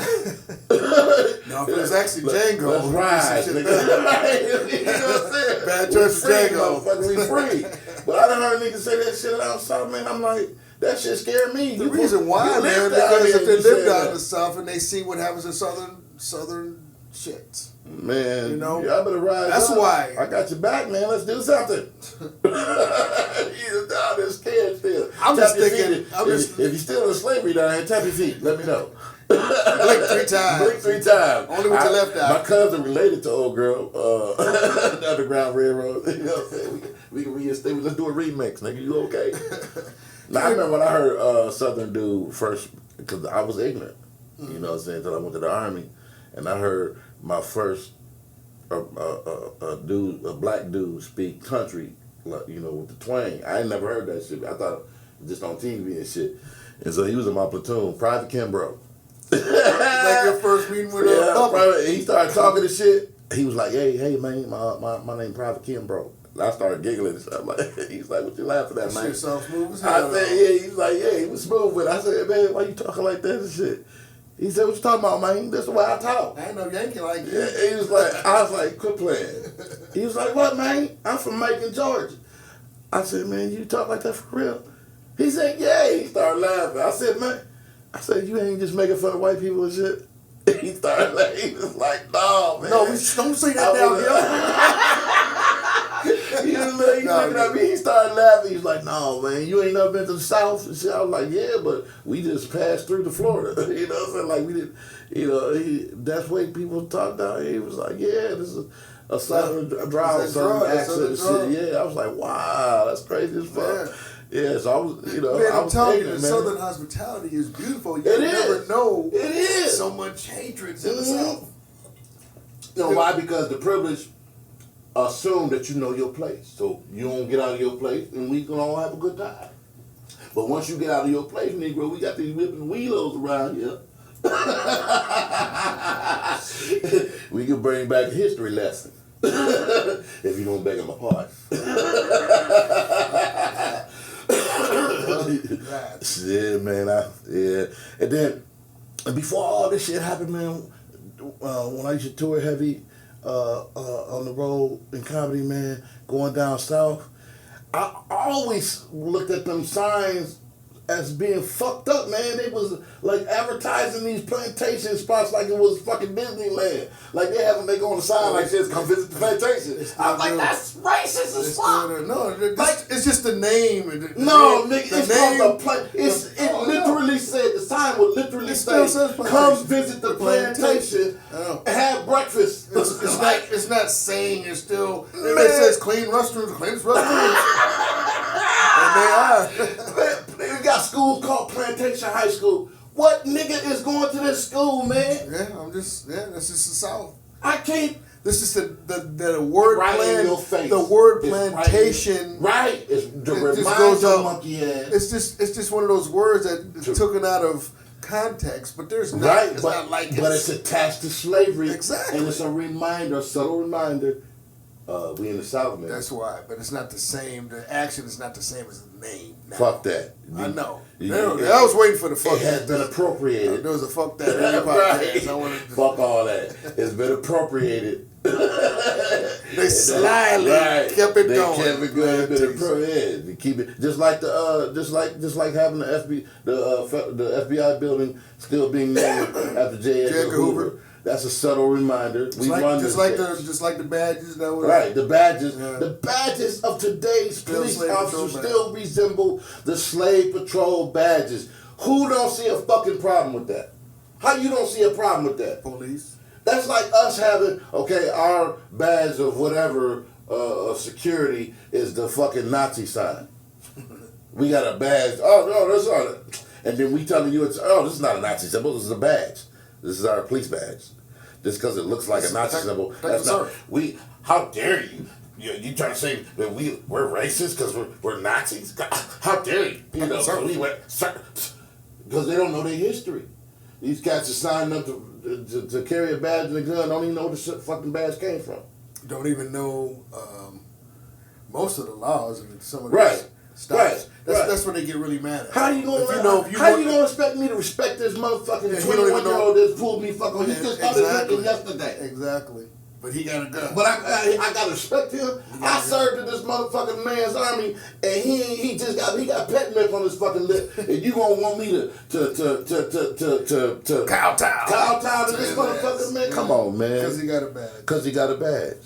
No, if it was actually Django. Let's ride, nigga. You know what I'm saying? Bad choice for Django. Motherfucker, we free. But I done heard niggas say that shit out South, man. I'm like, that shit scared me. The reason why, man, because if they live down in the South and they see what happens in southern shit. Man, y'all better ride. That's why. I got your back, man. Let's do something. You're down there scared still. I'm just thinking. If you're still in slavery down here, tap your feet. Let me know. Blink 3 times. Blink 3 times. Only with your left eye. My cousin related to old girl, the Underground Railroad. You know what I'm saying? We can reinstate. Let's do a remix, nigga. You okay? Now, I remember when I heard Southern dude first, because I was ignorant. You know what I'm saying? Until I went to the Army. And I heard my first a black dude speak country, like, with the twang. I ain't never heard that shit. I thought it was just on TV and shit. And so he was in my platoon, Private Kimbrough. Like your first meeting with Private. He started talking to shit. He was like, hey man, my name Private Kimbrough. And I started giggling and stuff. He's like, what you laughing at, man? Shit sounds smooth as hell. I said, yeah. He was like, yeah, he was smooth with it. I said, man, why you talking like that and shit? He said, what you talking about, man? That's the way I talk. I ain't no Yankee like you. Yeah, he was like, I was like, quit playing. He was like, what, man? I'm from Macon, Georgia. I said, man, you talk like that for real? He said, yeah. He started laughing. I said, man, you ain't just making fun of white people and shit? He started laughing. He was like, no, man. No, don't say that down here. He looking at me. He started laughing. He's like, "No, man, you ain't never been to the South." And shit. I was like, "Yeah, but we just passed through to Florida." You know what I'm saying? Like we didn't. You know, that's the way people talk down here. He was like, "Yeah, this is a southern southern accent and shit." Yeah, I was like, "Wow, that's crazy as fuck." Yeah, so I was, you know, man, I was telling you, man. Southern hospitality is beautiful. You never know it is so much hatred in the South. You know why? Because the privilege assume that you know your place. So you don't get out of your place and we can all have a good time. But once you get out of your place, Negro, we got these whipping wheelos around here. We can bring back a history lesson. If you don't beg them apart. Yeah, man. And then before all this shit happened, man, when I used to tour heavy on the road in comedy, man, going down south, I always looked at them signs as being fucked up, man. They was like advertising these plantation spots like it was fucking Disneyland. Like they go on the sign like this, come visit the plantation. I'm like, that's racist as fuck. No, it's just the name. No, nigga, it's called the place. It literally said, the sign would literally say, come visit the plantation and have breakfast. It's not saying it's still, it says clean restrooms, cleanest restrooms. And they are. We got schools called Plantation High School. What nigga is going to this school, man? That's just the South. I can't. This is the word right plan. In your face. The word plantation. Right. It's the reminder monkey ass. It's just one of those words that taken out of context, but there's not. Right, it's but, not like but it's attached to slavery. Exactly. And it's a reminder, a subtle reminder. We in the South, man. That's why, but it's not the same. The action is not the same as the name. Now. Fuck that. I know. I was waiting for the fuck. It has been appropriated. There was a fuck that in your podcast. I wanted to fuck all that. It's been appropriated. They slyly kept it going. They kept it going. They keep it just like just like having the FBI building still being named after J. Edgar Hoover. That's a subtle reminder. Just like the badges that were right. The badges, the badges of today's police officers still resemble the slave patrol badges. Who don't see a fucking problem with that? How you don't see a problem with that? Police. That's like us having our badge of whatever security is the fucking Nazi sign. We got a badge. Oh no, that's not it. And then we telling you this is not a Nazi symbol. This is a badge. This is our police badge. Just because it looks like a Nazi symbol, that's not. How dare you? You trying to say that we're racist because we're Nazis? How dare you? You know, because they don't know their history. These cats are signing up to carry a badge and a gun. Don't even know where the fucking badge came from. Don't even know most of the laws and some of the stuff. That's when they get really mad at. How you gonna expect me to respect this motherfucking 21-year-old that's pulled me fucking? He just started drinking yesterday. Exactly. But he got a gun. But I gotta respect him. I served in this motherfucking man's army, and he got pet milk on his fucking lip, and you gonna want me to kowtow to this motherfucking man? Come on, man. Because he got a badge. Because he got a badge.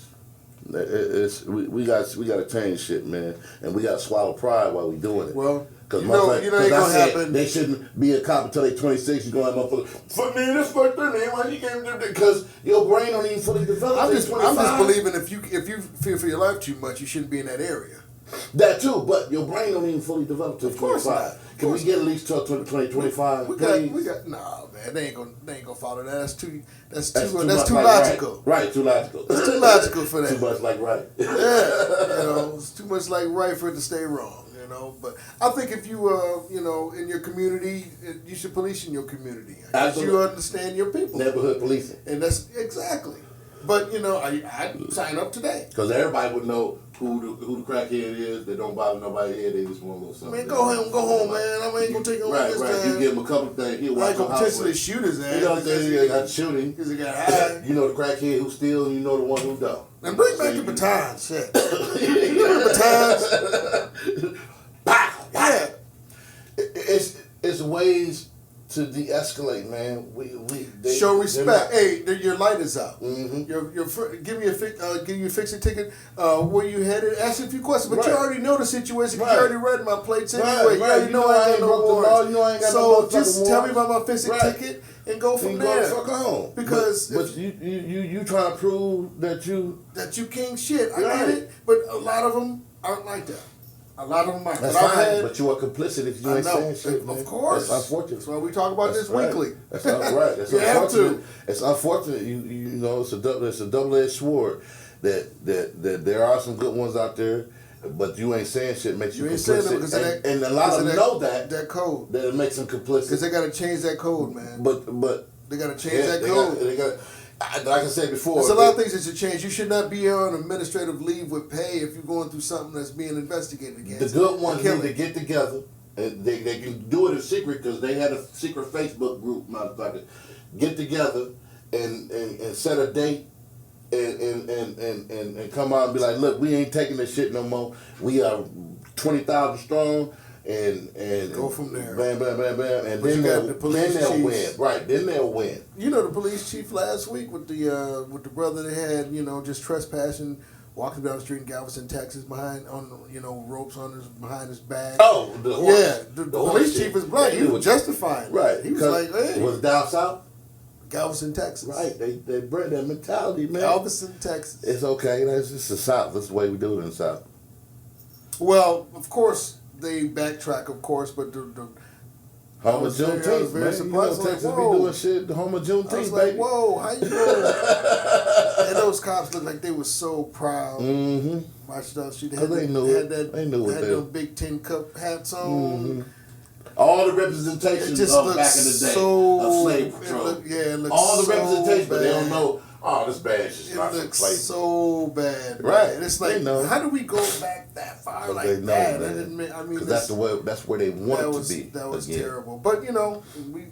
We got to change shit, man, and we got to swallow pride while we doing it. Well, because ain't gonna happen. They shouldn't be a cop until they 26. You gonna have motherfucker. Fuck me, this fuck that man. Why you can't do that? Because your brain don't even fully develop. I'm just believing if you fear for your life too much, you shouldn't be in that area. That too, but your brain don't even fully develop till 25. Can we get at least till 2025? We got nah, man. They ain't gonna follow that. That's too logical. Right, too logical. It's too logical for that. Too much like right. Yeah, it's too much like right for it to stay wrong. But I think if you in your community, you should police in your community. Because you understand your people. Neighborhood policing. And that's exactly. But I'd sign up today. Because everybody would know who the crackhead is. They don't bother nobody here. They just want a little something. Man, go home, man. I ain't gonna take him this time. You give him a couple things. He'll watch your house. Potentially shoot his ass. You know what I'm saying? He got shooting. Because he got high. You know the crackhead who steals, and you know the one who don't. And bring back the batons. Shit. The batons. Yeah. It's ways to de-escalate, man. They show respect. Hey, your light is out. Mm-hmm. Give me a fix-it ticket. Where you headed? Ask a few questions, but you already know the situation. Cause you already read my plates anyway. You already know I ain't got no warrants. So just tell me about my fix-it ticket and go from there. Go fuck home. Because but you trying to prove that you king shit. I get it, but a lot of them aren't like that. A lot of them aren't. That's fine, but you are complicit if you ain't saying shit, man. Of course. That's unfortunate. That's why we talk about this weekly. That's right. That's unfortunate. It's unfortunate. You know, it's a double-edged sword. That there are some good ones out there, but you ain't saying shit makes you complicit. And a lot of them know that code. That it makes them complicit. Because they got to change that code, man. But they got to change that code. Like I said before, there's a lot of things that should change. You should not be on administrative leave with pay if you're going through something that's being investigated against. The good ones need to get together. And they can do it in secret because they had a secret Facebook group, motherfucker. Get together and set a date and come out and be like, look, we ain't taking this shit no more. We are 20,000 strong. And go from there. Bam, bam, bam, bam, and then they'll win. Right, then they'll win. You know the police chief last week with the brother they had, just trespassing, walking down the street in Galveston, Texas, behind ropes behind his back. Oh, the horse. The police chief is black. He was justifying. Right. He was like, hey. It was down south. Galveston, Texas. Right. They bred that mentality, man. Galveston, Texas. It's okay. That's just the South. That's the way we do it in the South. Well, of course. They backtrack, of course, but the home of Juneteenth, man. Texas be doing shit. The home of Juneteenth, baby. Whoa, how you doing? And those cops looked like they were so proud. Mm-hmm. Marched down the street. They knew those big tin cup hats on. Mm-hmm. All the representation of back in the day of slave patrol. It looks all the so representation, bad. but they don't know. Oh, this bad shit. It looks so bad, right? Man. It's like, how do we go back that far like that? That's where they want it to be. That was terrible. But we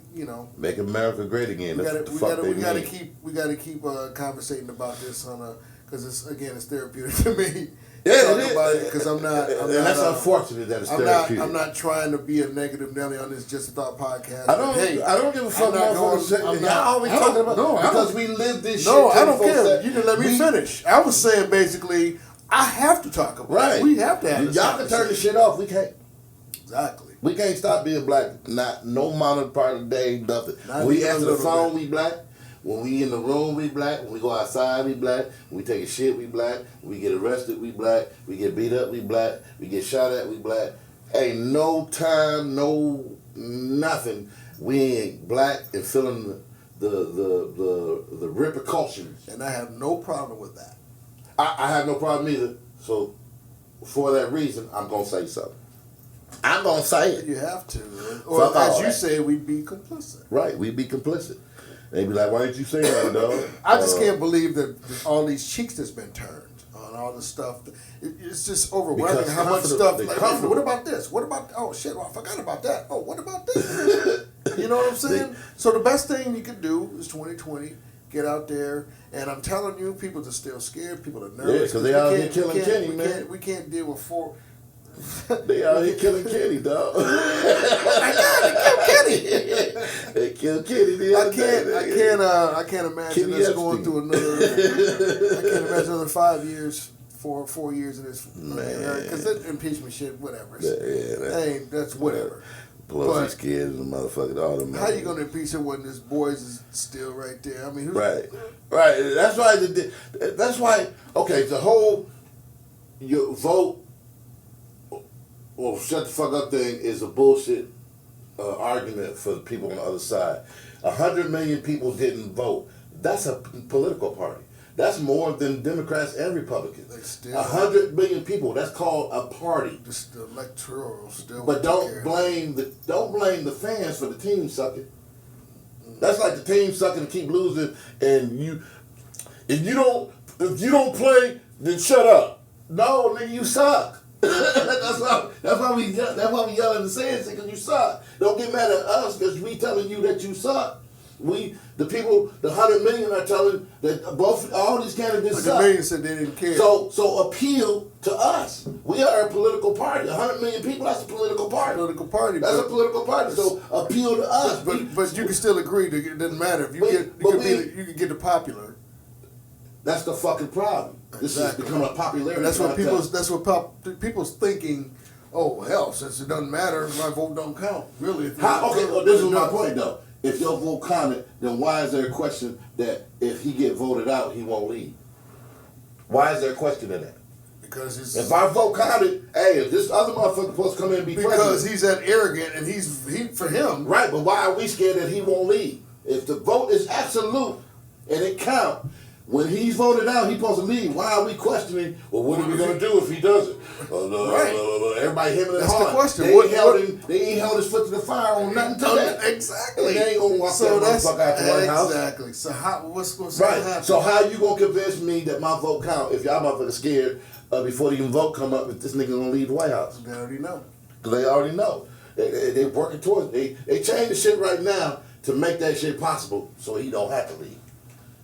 make America great again. We got to keep conversating about this because it's therapeutic to me. Yeah, because I'm not. And that's unfortunate that it's therapeutic. I'm not trying to be a negative Nelly on this Just a Thought podcast. I don't give a fuck about y'all always talking about because we live this shit. No, I don't care. You didn't let me finish. I was saying basically, I have to talk about it. We have to have this. Y'all can turn the shit off. We can't. Exactly. We can't stop being black. Not no amount of part of the day. Nothing. When we answer the phone, we black. When we in the room, we black. When we go outside, we black. When we take a shit, we black. When we get arrested, we black. We get beat up, we black. We get shot at, we black. Ain't no time, no nothing. We ain't black and feeling the repercussions. And I have no problem with that. I have no problem either. So for that reason, I'm gonna say something. I'm gonna say it. You have to, or as you say, we'd be complicit. Right, we'd be complicit. They be like, why didn't you say that, dog? I just can't believe that all these cheeks that's been turned on all this stuff. It's just overwhelming how much stuff. Like, what about this? What about? Oh shit! Well, I forgot about that. Oh, what about this? You know what I'm saying? So the best thing you can do is 2020. Get out there, and I'm telling you, people are still scared. People are nervous. Yeah, because they out here killing Kenny, man. We can't deal with four. They out here killing Kenny, dog. Oh my God, they killed Kenny. They killed Kenny the other day. I can't imagine us going through another. I can't imagine another 5 years, 4 years of this. Because that impeachment shit, whatever. That's whatever. Pelosi's kids and motherfucking all them. How you gonna impeach him when his boys is still right there? I mean, right. That's why. Okay, the whole your vote. Well, shut the fuck up thing is a bullshit argument for the people on the other side. 100 million people didn't vote. That's a political party. That's more than Democrats and Republicans. 100 million people. That's called a party. Just the electoral still. But don't blame the fans for the team sucking. That's like the team sucking and keep losing, and if you don't play, then shut up. No, nigga, you suck. that's why we yell in the stands because you suck. Don't get mad at us because we telling you that you suck. the people, the 100 million are telling that all these candidates But suck. the million said they didn't care. So appeal to us. We are a political party. 100 million people, that's a political party. Political party. That's a political party. So appeal to us. But you can still agree that it doesn't matter if you can get the popular. That's the fucking problem. This is becoming a popularity. And that's what people's thinking. Oh hell, since it doesn't matter, my vote don't count. Really? Well, this is my point though. If your vote counted, then why is there a question that if he get voted out, he won't leave? Why is there a question in that? Because if our vote counted, hey, if this other motherfucker supposed to come in and be president. Because he's that arrogant and he for him. Right, but why are we scared that he won't leave? If the vote is absolute and it count, when he's voted out, he's supposed to leave. Why are we questioning, well, what are we going to do if he doesn't? Right. Everybody hemming and hawing. That's the question. They ain't held his foot to the fire on nothing today. Exactly. And they ain't going to walk that motherfucker out the White House. Exactly. So what's going to happen? So how you going to convince me that my vote count if y'all motherfuckers scared before the even vote come up if this nigga going to leave the White House? They already know. Because they already know. They working towards it. They change the shit right now to make that shit possible so he don't have to leave.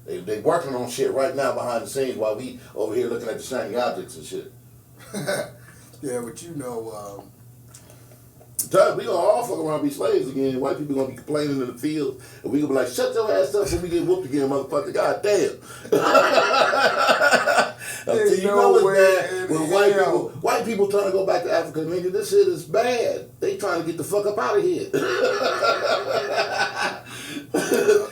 They working on shit right now behind the scenes while we over here looking at the shiny objects and shit. Yeah, but you know, we gonna all fuck around and be slaves again. White people gonna be complaining in the field, and we gonna be like, "Shut your ass up!" when we get whooped again, motherfucker. God damn. You know it's bad when white people trying to go back to Africa. Nigga, this shit is bad. They trying to get the fuck up out of here.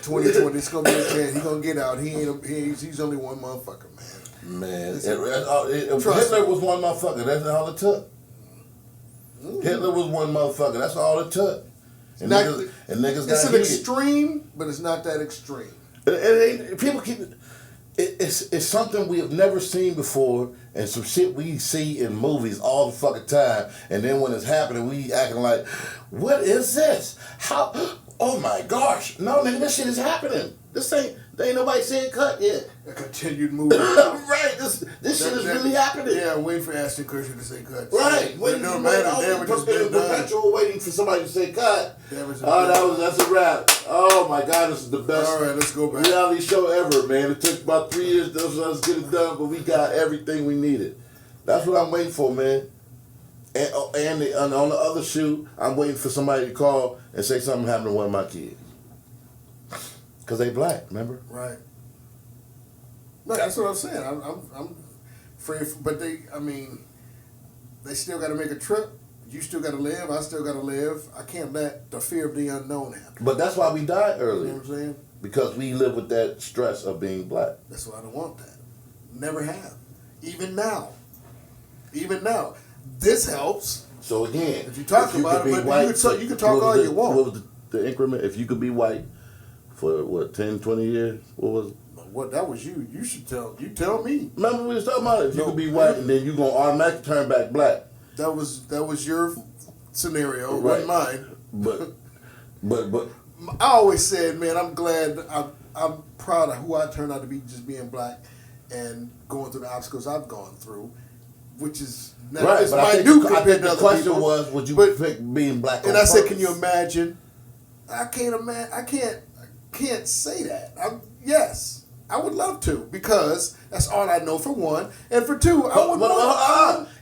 2020, it's gonna be a chance. He gonna get out. He's only one motherfucker, man. Man, Hitler was one motherfucker. That's all it took. Hitler was one motherfucker. That's all it took. And niggas it's an extreme, but it's not that extreme. People keep it's something we have never seen before, and some shit we see in movies all the fucking time. And then when it's happening, we acting like, "What is this? How? Oh my gosh! No, nigga, this shit is happening. There ain't nobody saying cut yet." A continued movement. Right. This shit is really happening. Yeah, waiting for Ashton Kutcher to say cut. Right. Waiting for perpetual waiting for somebody to say cut. That's a wrap. Oh my God, this is the best. All right, let's go back. Reality show ever, man. It took about 3 years to us get it done, but we got everything we needed. That's what I'm waiting for, man. And on the other shoe, I'm waiting for somebody to call and say something happened to one of my kids. Because they black, remember? Right. No, that's what I'm saying. I'm afraid, but they still got to make a trip. You still got to live. I still got to live. I can't let the fear of the unknown happen. But that's why we died early. You know what I'm saying? Because we live with that stress of being black. That's why I don't want that. Never have. Even now. This helps. So again, if you talk about it, but you can talk all you want. What was the increment? If you could be white for what, 10, 20 years? What was it? What, that was you. You should tell. You tell me. Remember we was talking about it. If you could be white and then you gonna automatically turn back black. That was your scenario, right. Wasn't mine. But I always said, man, I'm glad. I'm proud of who I turned out to be, just being black and going through the obstacles I've gone through, which is not right. but I think the question was, would you pick being black? And I said, can you imagine? I can't imagine. I can't say that. Yes. I would love to, because that's all I know, for one. And for two,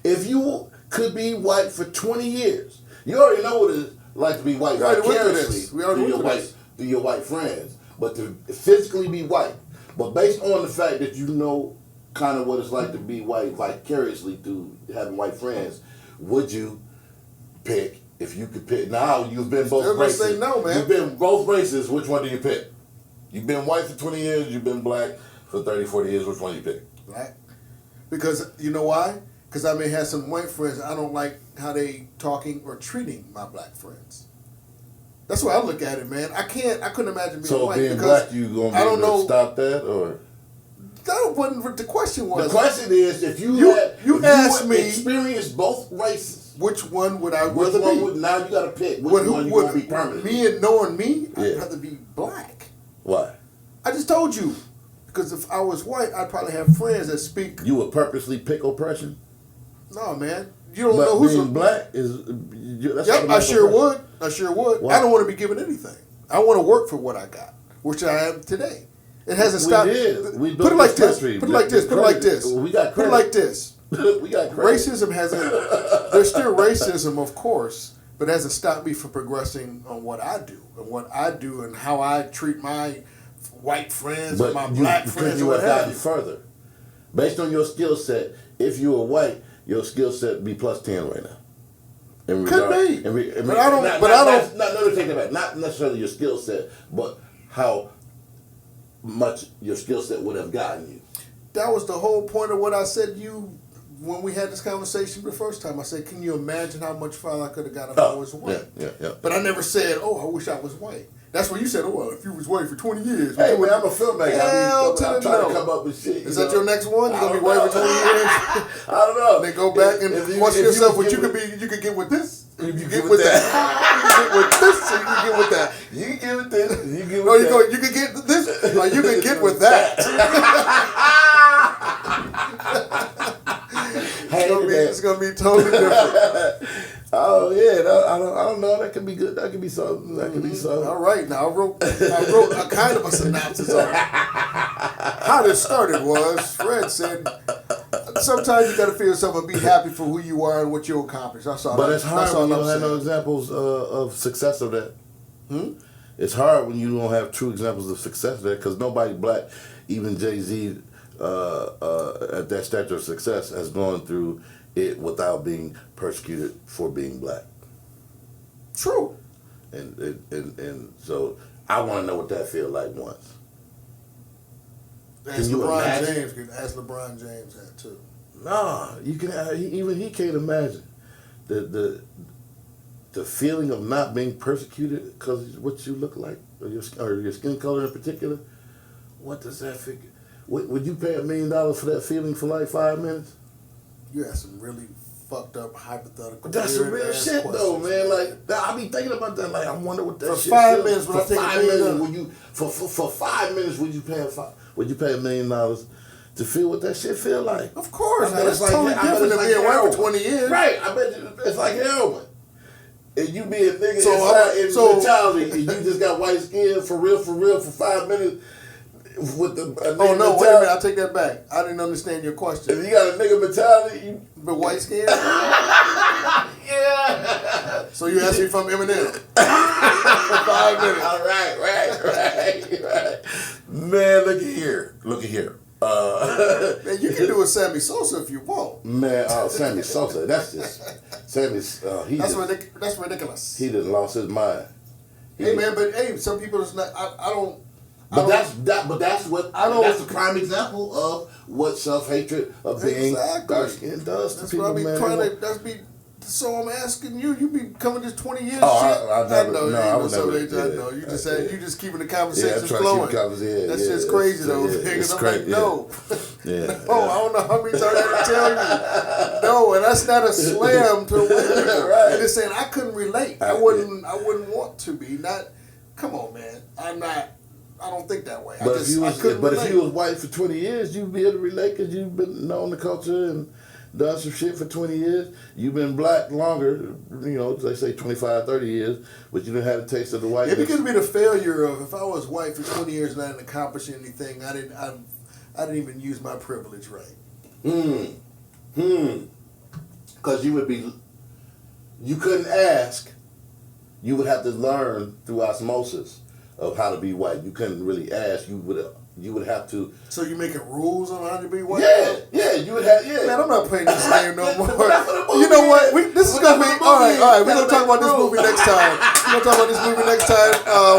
if you could be white for 20 years, you already know what it's like to be white vicariously. We already went through this. Through your white friends. But to physically be white. But based on the fact that you know kind of what it's like to be white vicariously through having white friends, would you pick, if you could pick? Now, you've been both races. Say no, man. You've been both races. Which one do you pick? You've been white for 20 years, you've been black for 30, 40 years. Which one do you pick? Black. Because, you know why? Because I may have some white friends, I don't like how they talking or treating my black friends. That's why I look at it, man. I couldn't imagine being white. So being black, you going to be able to stop that? Or? That wasn't what the question was. The question is, if you asked me, experienced both races, which one would I rather be? Now you got to pick which one you want to be permanent. Me and knowing me, I'd rather be black. Why? I just told you. Because if I was white, I'd probably have friends that speak. You would purposely pick oppression? No, man. You don't know who's being black is. Yep, I sure would. Well, I don't want to be given anything. I want to work for what I got. which I am today. It hasn't We stopped. did. We Put built it like this this. country. Put it like this. Put it like this. We got Put it credit. like this. We got credit. Racism hasn't. There's still racism, of course, but it hasn't stopped me from progressing on what I do and how I treat my white friends and my black friends. You What have have gotten you. further. Based on your skill set, if you were white, your skill set would be plus 10 right now. Could be. But I don't. No, take that back. Not necessarily your skill set, but how much your skill set would have gotten you. That was the whole point of what I said to you when we had this conversation the first time. I said, can you imagine how much farther I could have got if I was white? Yeah. But I never said, oh, I wish I was white. That's when you said, oh, well, if you was white for 20 years. Hey, man, I'm a filmmaker. Hell I'm trying to come up with shit. Is that your next one? You going to be white for 20 years? I don't know. Then go back and watch yourself what you could be. You could get with this. You can get with that. You can get with this. Or you can get with that. You can get with this. You can get with no, that. you can get this. Or you can get with that. It's gonna be totally different. Oh yeah, I don't know. That could be good. That could be something. That could be something. All right, now I wrote a kind of a synopsis on it. How this started was Fred said, sometimes you gotta feel yourself and be happy for who you are and what you accomplish. That's all. But it's hard when you I'm don't have no saying. examples of success of that. It's hard when you don't have true examples of success of that because nobody black, even Jay-Z, at that stature of success has gone through it without being persecuted for being black. True. And so I want to know what that feel like once. Ask you LeBron imagine? James. Ask LeBron James that too. Nah, you can. Even he can't imagine the feeling of not being persecuted because of what you look like or your skin color in particular. What does that figure? Would you pay $1 million for that feeling for like 5 minutes? You have some really fucked up hypothetical. But that's some real shit though, man. Like I be thinking about that. Like I wonder what that for shit 5 feel. minutes. When For I take 5 $1 million, minutes, would you for 5 minutes would you pay $1 million to feel what that shit feel like? of course, I bet that's it's like- totally I bet different it's than like being white heroin. for 20 years. Right, I bet it's like heroin. And you be a nigga So in mentality, and you just got white skin for real, for 5 minutes with the. Oh no! Wait a minute! I'll take that back. I didn't understand your question. If you got a nigga mentality, you. But white skin? Yeah. So you asked me if I'm Eminem for 5 minutes. All right. Man, look at here. Man, you can do a Sammy Sosa if you want. Man, Sammy Sosa. That's just Sammy's. That's ridiculous. He just lost his mind. Hey man, but hey, some people it's not. I don't. But that's what that's a prime example of what self-hatred of being dark skinned does to That's people, what I be man. So I'm asking you. You be coming this 20 years. Oh, shit. I never, know. no, You I know would so never. I know. You just yeah. you just keeping the Yeah, conversation I'm trying flowing. to keep conversation. That's Yeah, just crazy though. Yeah, Because it's I'm crazy. like, no. Yeah. No, I don't know how many times I have to tell you. No, and that's not a slam to women. Right. I'm just saying I couldn't relate. I wouldn't want to be. Not. Come on, man. I'm not. I don't think that way. But if you was white for 20 years, you'd be able to relate because you've been knowing the culture and done some shit for 20 years. You've been black longer, they say 25, 30 years, but you didn't have the taste of the whiteness. It could be the failure of if I was white for 20 years and I didn't accomplish anything, I didn't even use my privilege right. Because you couldn't ask, you would have to learn through osmosis of how to be white. You couldn't really ask. You would have to. So you making rules on how to be white? Yeah. You would have. Yeah. Man, I'm not playing this game no more. That's what the movie You know what? is. This is gonna be all right. We're gonna talk about this Rules. movie next time. We're gonna talk about this movie next time.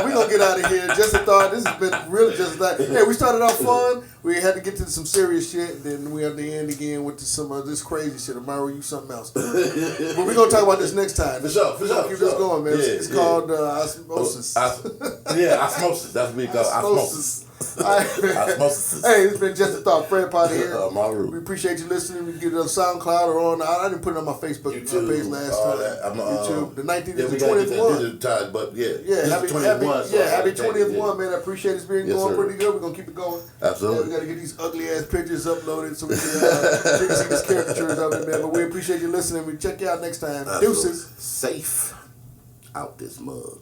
We're gonna get out of here. Just a thought. This has been really just that. Hey, we started off fun. We had to get to some serious shit. Then we have to end again with some of this crazy shit. Tomorrow, you something else. But we're gonna talk about this next time. For sure. Keep this going, man. Yeah, It's called osmosis. Osmosis. That's what we call osmosis. All right, man. Osmosis. Hey, it's been Just a Thought. Fred Potter here. Maru. We appreciate you listening. We get it on SoundCloud or on. I didn't put it on my Facebook YouTube, page last time. YouTube. The 19th is the 20th one. But yeah, Happy 20th one, man. I appreciate it's been going pretty good. We're gonna keep it going. Absolutely. We gotta get these ugly ass pictures uploaded so we can see these caricatures of it, man. But we appreciate you listening. We check you out next time. Deuces. Safe out this mug.